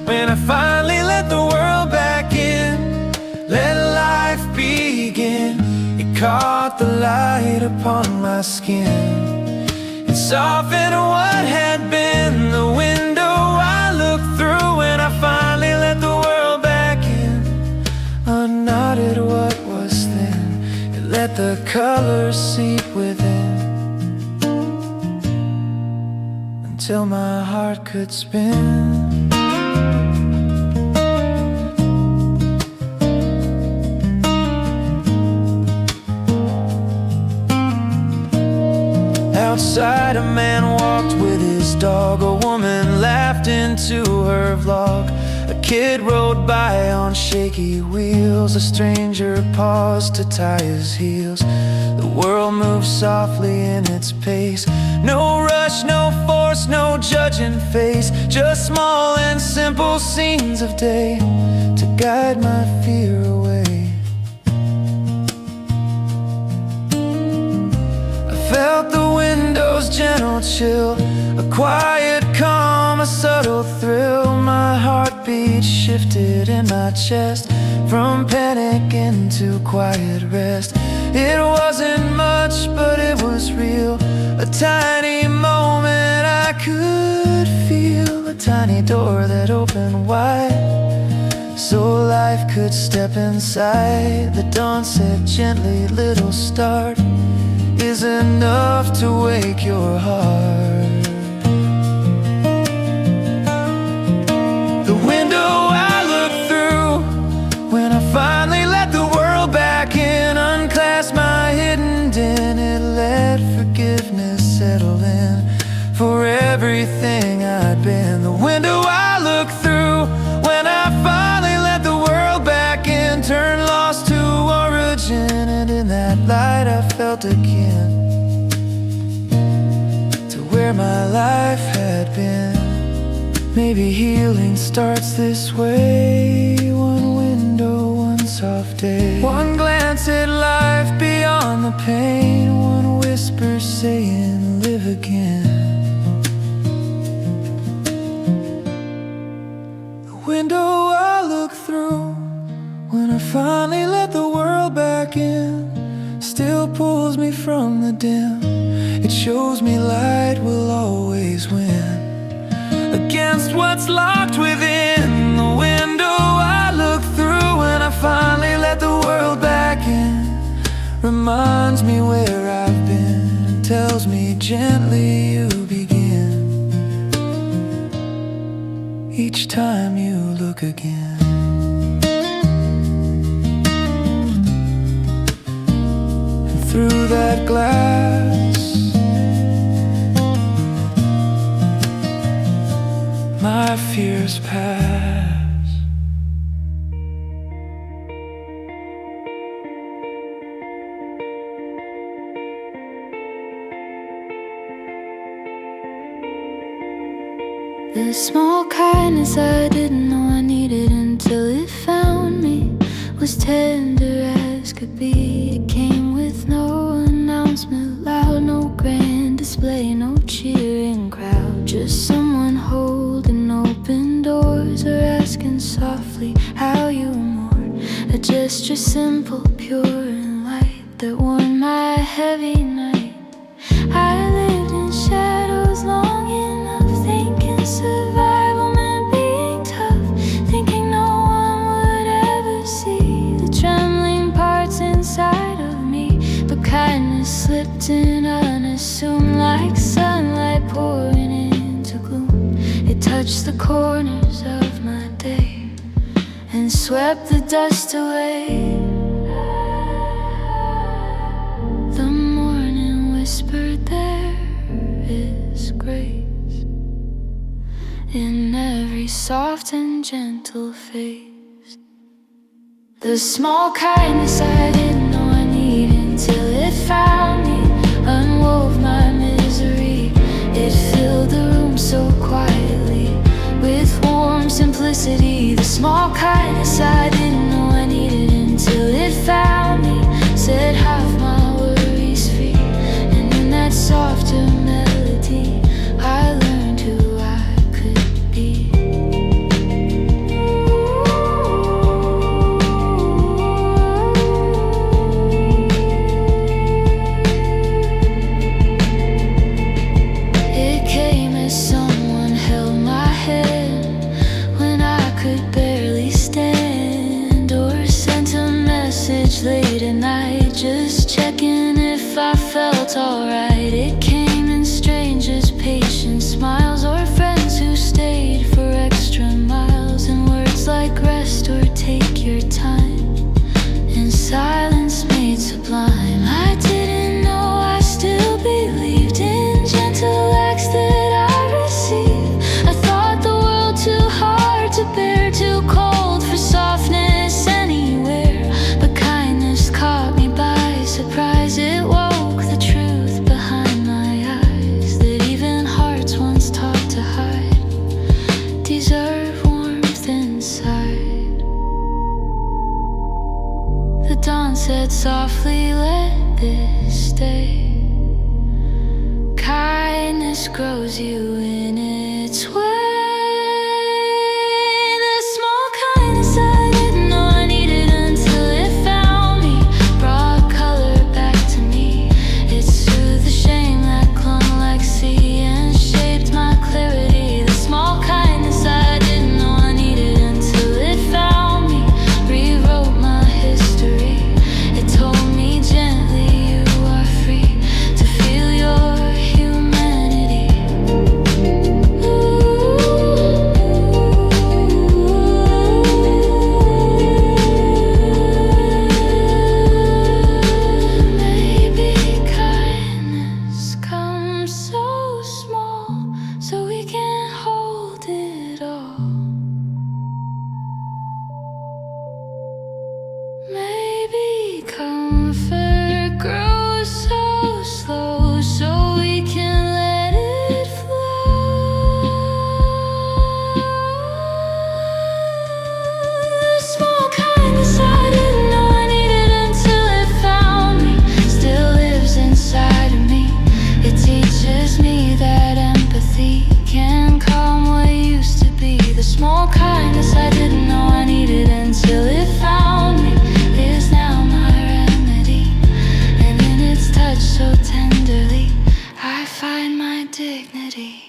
when I finally let the world back in, let life begin. It caught the light upon my skin, it softened what had been. The window I look through when I finally let the world back in, unknotted what was thin, it let the colors seep within, until my heart could spin. Outside a man walked with his dog, a woman laughed into her vlog, a kid rode by on shaky wheels, a stranger paused to tie his heels. The world moved softly in its pace, no rush, no force, no judging face, just small and simple scenes of day to guide my fear away. Felt the window's gentle chill, a quiet calm, a subtle thrill. My heartbeat shifted in my chest, from panic into quiet rest. It wasn't much, but it was real, a tiny moment I could feel, a tiny door that opened wide so life could step inside. The dawn said gently, little start is enough to wake your heart. The window I look through when I finally let the world back in, unclasped my hidden den, it let forgiveness settle in for everything I'd been. The window I look through when I finally let the world back in, turned lost to origin, and in that light I felt again to where my life had been. Maybe healing starts this way, one window, one soft day, one glance at life beyond the pain, one whisper saying live again. It shows me light will always win against what's locked within the window I look through when I finally let the world back in. Reminds me where I've been and tells me gently you begin each time you look again. And through that glass my fears pass. The small kindness I didn't know I needed until it found me was tender as could be. It came with no announcement, loud, no grand display, no cheering crowd, just someone holding open doors or asking softly how you mourn. A gesture simple, pure and light that warmed my heavy night. I lived in shadows long enough, thinking survival meant being tough, thinking no one would ever see the trembling parts inside of me. But kindness slipped in unassumed, like sunlight pouring into gloom. It touched the corners of my day and swept the dust away. The morning whispered there is grace in every soft and gentle face. The small kindness I didn't know I needed until it found me, unwove my misery. It filled the room so quietly with warm simplicity. The small kindness I didn't know I needed until it found me, set half my worries free. And in that softer melody I learned who I could be. It came as someone held my hand when I could barely stand, or sent a message late at night just checking if I felt alright. It came in strangers, patient smiles, or friends who stayed for extra miles, and words like rest or take your time, and silence made sublime. I didn't know I still believed in gentle acts that I received. I thought the world too hard to bear, too cold for softness anywhere. But kindness caught me by surprise. It woke the truth behind my eyes, that even hearts once taught to hide deserve warmth inside. The dawn said softly, let this stay. Kindness grows you in its way. The small kindness I didn't know I needed until it found me, brought color back to me. It soothed the shame that clung like sea and shaped my clarity. The small kindness I didn't know I needed until it found me, rewrote my history. It told me gently you are free to feel your humanity. dignity.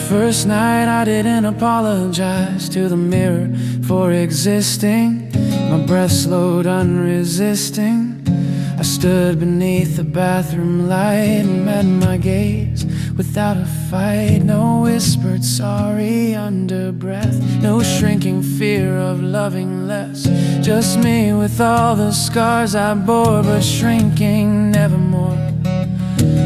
First night I didn't apologize to the mirror for existing. My breath slowed unresisting. I stood beneath the bathroom light and met my gaze without a fight. No whispered sorry under breath, no shrinking fear of loving less. Just me with all the scars I bore, but shrinking nevermore.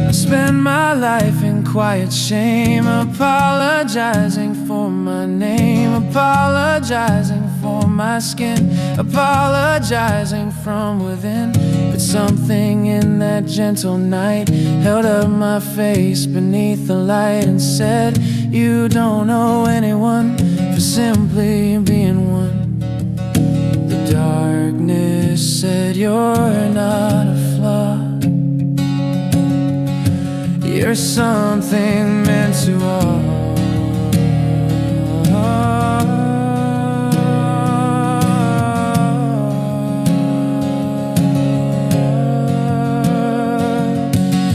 I spend my life in quiet shame, apologizing for my name, apologizing for my skin, apologizing from within. But something in that gentle night held up my face beneath the light and said, you don't owe anyone for simply being one. The darkness said, you're not a flaw, you're something meant to all.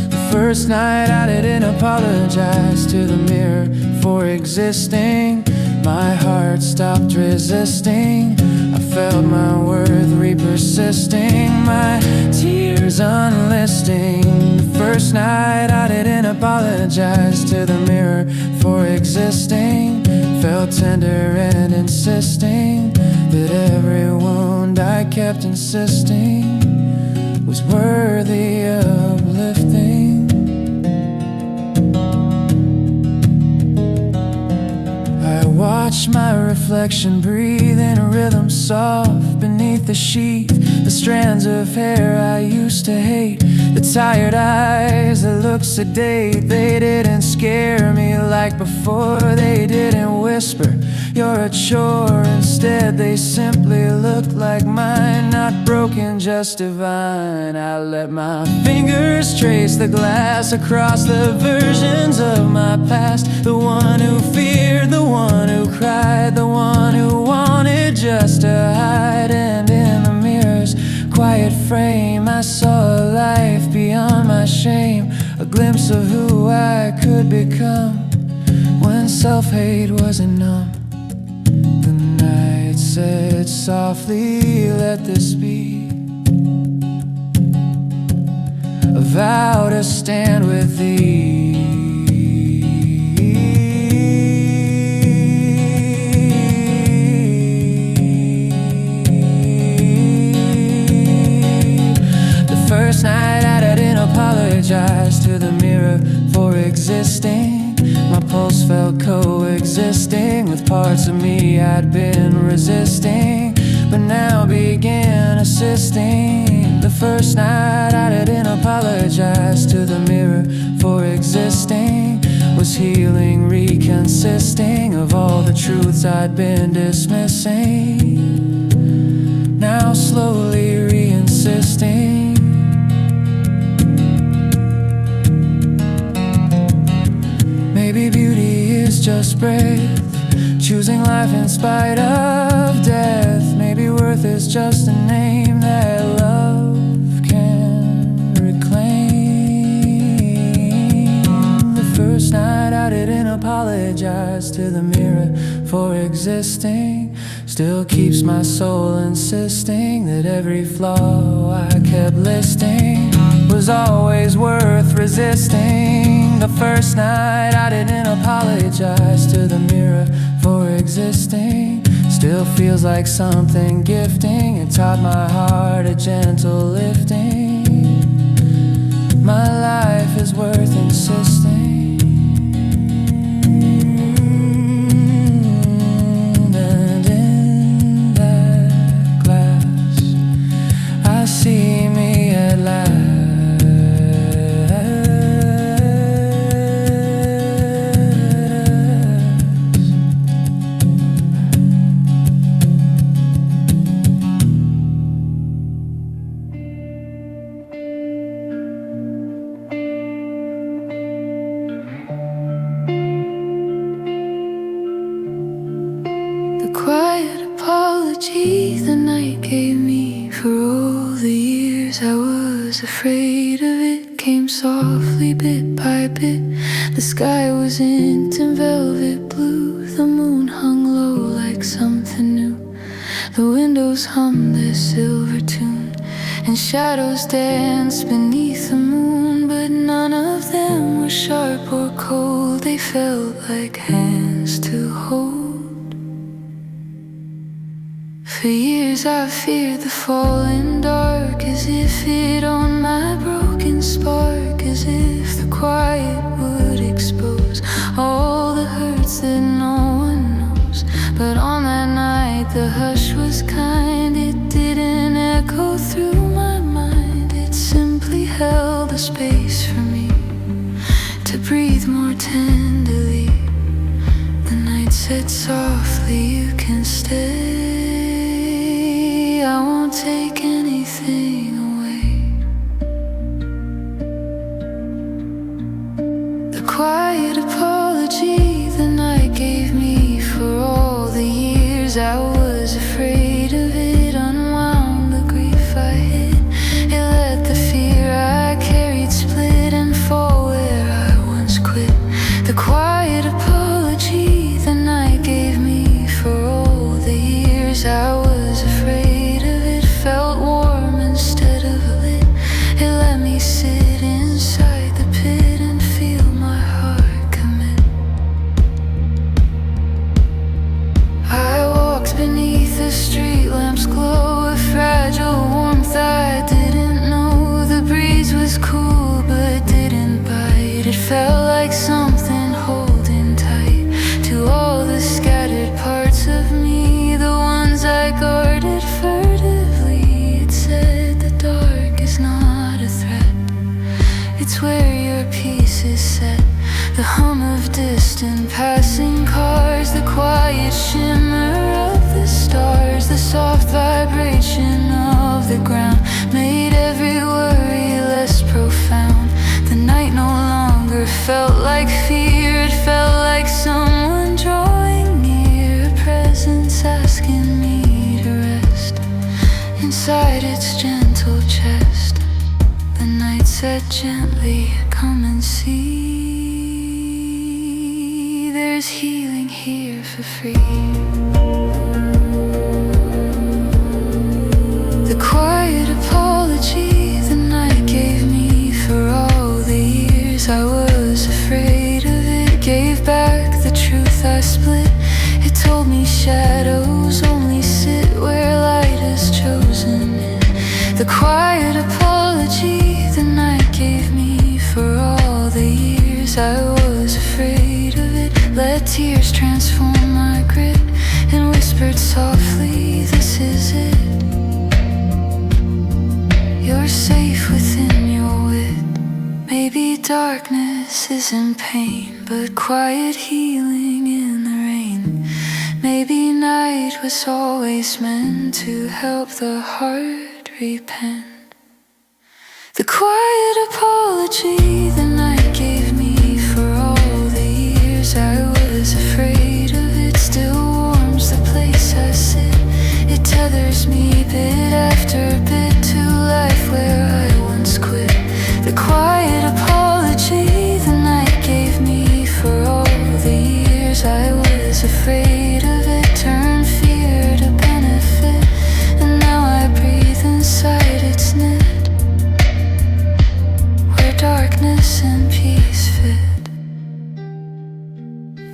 The first night I didn't apologize to the mirror for existing. My heart stopped resisting. I felt my worth re-persisting, my tears unlisting. The first night I didn't apologize to the mirror for existing. Felt tender and insisting that every wound I kept insisting was worthy of lifting. I watched my reflection breathe in a rhythm soft beneath the sheath. The strands of hair I used to hate, the tired eyes that looked sedate. They didn't scare me like before, they didn't whisper, you're a chore. Instead they simply looked like mine, not broken, just divine. I let my fingers trace the glass across the versions of my past. The one who feared, the one who cried, the one who wanted just to hide. And in the mirror's quiet frame I saw a life beyond my shame, a glimpse of who I could become when self-hate wasn't numb. The night said softly, let this be a vow to stand with thee. First night I didn't apologize to the mirror for existing. My pulse felt coexisting with parts of me I'd been resisting, but now began assisting. The first night I didn't apologize to the mirror for existing was healing, reconsisting of all the truths I'd been dismissing, now slowly re-insisting. Maybe beauty is just breath, choosing life in spite of death. Maybe worth is just a name that love can reclaim. The first night I didn't apologize to the mirror for existing. Still keeps my soul insisting that every flaw I kept listing was always worth resisting. The first night I didn't apologize to the mirror for existing. Still feels like something gifting. It taught my heart a gentle lifting. My life is worth insisting. And in that glass afraid of it came softly bit by bit. The sky was inked in velvet blue. The moon hung low like something new. The windows hummed their silver tune, and shadows danced beneath the moon. But none of them were sharp or cold. They felt like hands to hold. For years I feared the falling dark, as if it owned my broken spark, as if the quiet would expose all the hurts that no one knows. But on that night the hush was kind. It didn't echo through my mind. It simply held a space for me to breathe more tenderly. The night said softly, you can stay. I won't take anything away. The quiet apology the night gave me for all the years I was afraid of it unwound the grief I hid. It let the fear I carried split and fall where I once quit. The quiet apology the night gave me for all the years I was afraid felt warm instead of lit. It let me sit inside the pit and feel my heart commit. I walked beneath the street lamps glow, a fragile warmth I didn't know. The breeze was cool but didn't bite. It felt like something holding tight to all the scattered parts of me, the ones I guarded furtively. Said the dark is not a threat, it's where your peace is set. The hum of distant passing cars, the quiet shimmer of the stars, the soft vibration of the ground made every worry less profound. The night no longer felt like fear, it felt like someone drawing near, a presence asking me to rest inside its gentle chest. The night said gently, come and see, there's healing here for free. The quiet apology the night gave me for all the years I was afraid of it gave back the truth I split. It told me shadows only sit where light is chosen in. The quiet apology the night gave me for all the years I was afraid of it let tears transform my grit and whispered softly, this is it. You're safe within your wit. Maybe darkness isn't pain, but quiet healing in the rain. Maybe night was always meant to help the heart repent. The quiet apology the night gave me for all the years I was afraid of it still warms the place I sit. It tethers me bit after bit to life where I once quit. The quiet apology the night gave me for all the years I was afraid of it turned fear to benefit, and now I breathe inside its net where darkness and peace fit.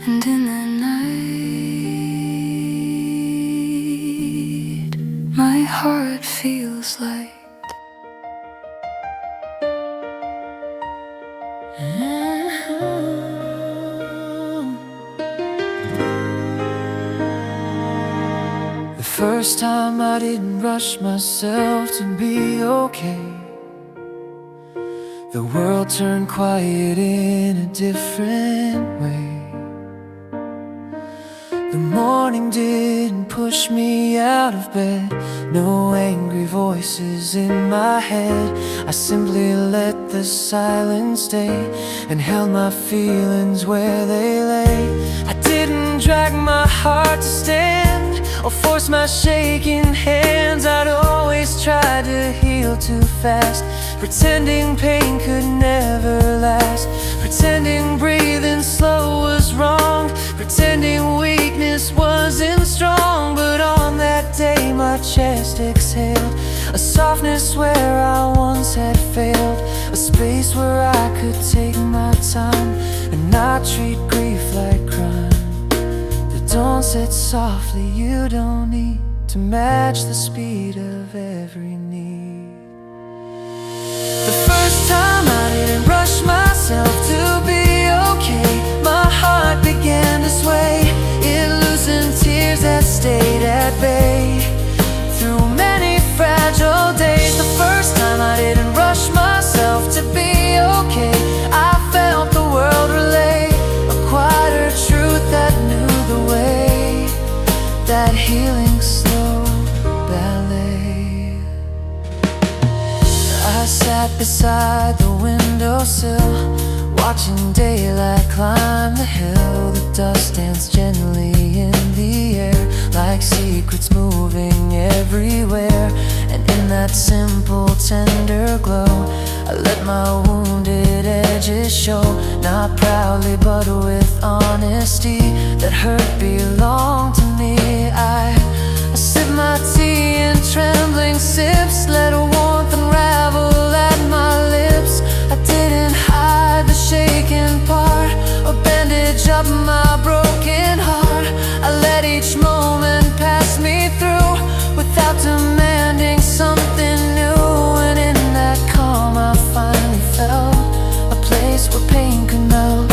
And in the night my heart feels light. The first time I didn't rush myself to be okay. The world turned quiet in a different way. The morning didn't push me out of bed, no angry voices in my head. I simply let the silence stay and held my feelings where they lay. I didn't drag my heart to stand or force my shaking hands. I'd always try to heal heal too fast, pretending pain could never last, pretending breathing slow was wrong, pretending weakness wasn't strong. But on that day my chest exhaled a softness where I once had failed, a space where I could take my time and not treat grief like crime. The dawn said softly, you don't need to match the speed of every need. The first time I didn't rush myself to be okay, my heart began to sway. It loosened tears that stayed at bay through many fragile days. The first time I didn't rush myself to be okay, I felt the world relay a quieter truth that knew the way, that healing slow ballet. I sat beside the windowsill, watching daylight climb the hill. The dust danced gently in the air, like secrets moving everywhere. And in that simple, tender glow, I let my wounded edges show, not proudly but with honesty. That hurt belonged to me. I sipped my tea in trembling sips, let a warmth unravel at my lips. I didn't hide the shaking part or bandage up my broken heart. I let each moment pass me through without demanding something new. And in that calm I finally felt a place where pain could melt.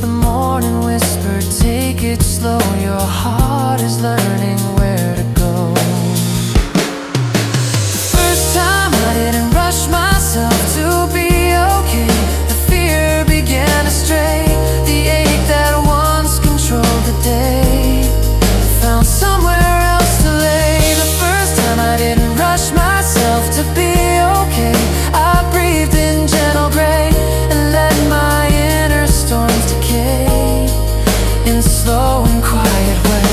The morning whispered, take it slow, your heart is learning where to go. The first time I didn't rush myself to be okay, the fear began to stray, the ache that once controlled the day found somewhere else to lay. The first time I didn't rush myself to be okay, I breathed in gentle gray and let my inner storms decay in slow and quiet way.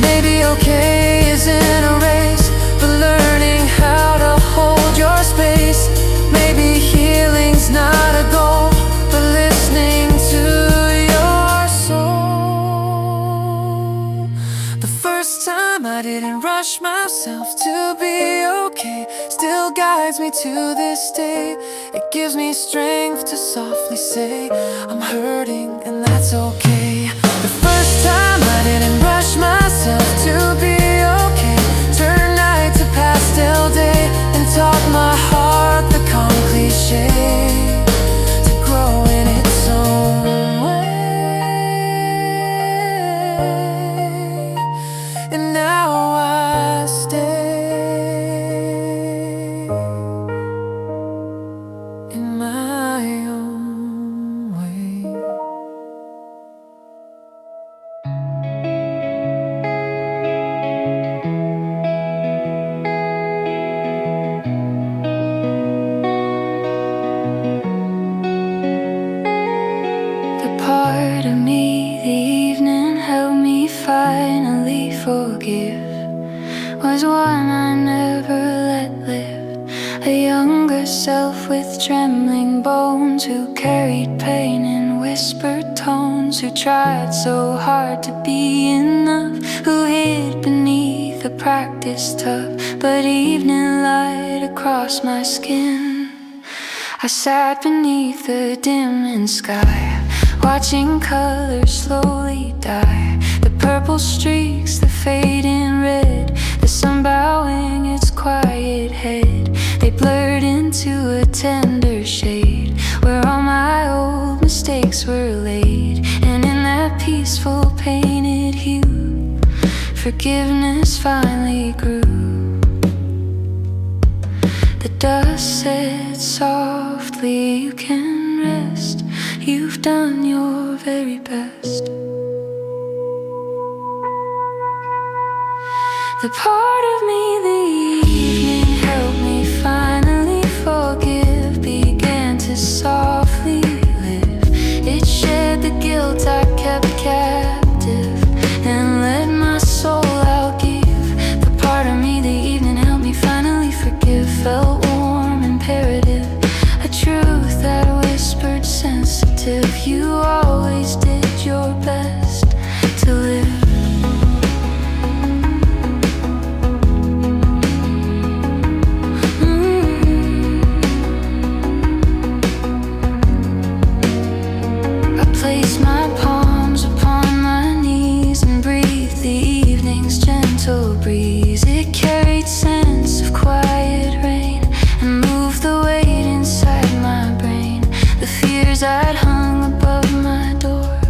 Maybe okay isn't a race, but learning how to hold your space. Maybe healing's not a goal, but listening to your soul. The first time I didn't rush myself to be okay still guides me to this day. It gives me strength to softly say, I'm hurting and that's okay. The first time I didn't rush myself to be okay, turned night to pastel day and taught my heart the calm cliche to grow in its own way. And now I stay in my own way. The part of me the evening helped me finally forgive was one I never let live. A younger self with trembling bones, who carried pain in whispered tones, who tried so hard to be enough, who hid beneath a practice tough but evening light across my skin. I sat beneath the dimming sky, watching colors slowly die, the purple streaks, the fading red, the sun bowing its quiet head. They blurred into a tender shade where all my old mistakes were laid. And in that peaceful painted hue, forgiveness finally grew. The dust said softly, you can rest, you've done your very best. The part of me the evening helped me finally forgive, began to softly live. It shed the guilt I kept captive and let my soul outgive. The part of me the evening helped me finally forgive, felt warm You always did your best to live. I place my palms upon my knees and breathe the evening's gentle breeze. It carried sense of quiet rain and moved the weight inside my brain. The fears I'd hung above my door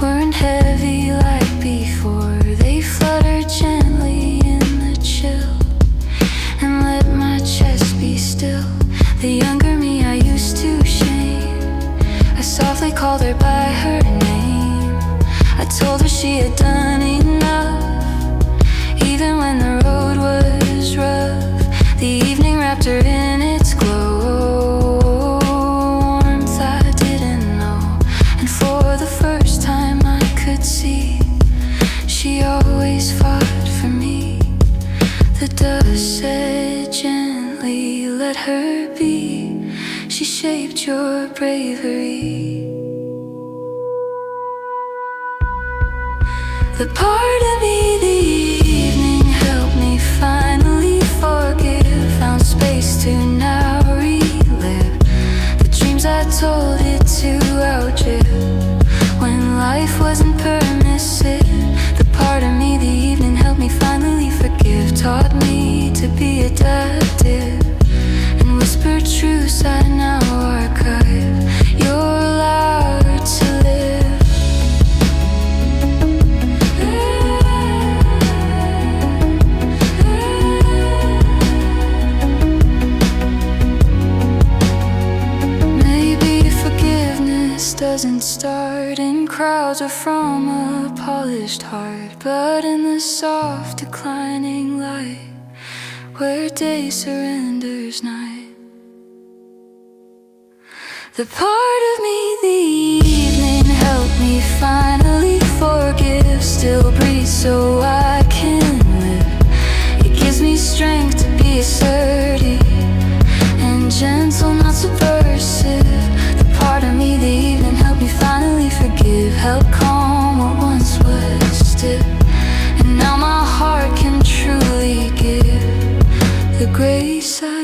weren't heavy like before. They fluttered gently in the chill and let my chest be still. The younger me I used to shame, I softly called her by her name. I told her she had done enough, even when the road was rough. The evening wrapped her in its glow, warmth I didn't know. And for the first time I could see, she always fought for me. The dust said gently, let her be. She shaped your bravery. The part of me the evening helped me finally forgive, found space to now relive the dreams I told it to outlive when life wasn't permissive. The part of me the evening helped me finally forgive, taught me to be adaptive and whispered truths I now archive. You're allowed to live. Maybe forgiveness doesn't start in crowds or from a polished heart, but in the soft declining light where day surrenders night. The part of me the evening helped me finally forgive, still breathe so I can live. It gives me strength to be assertive and gentle, not subversive. The part of me the evening helped me finally forgive, help calm what once was stiff. And now my heart can truly give the grace I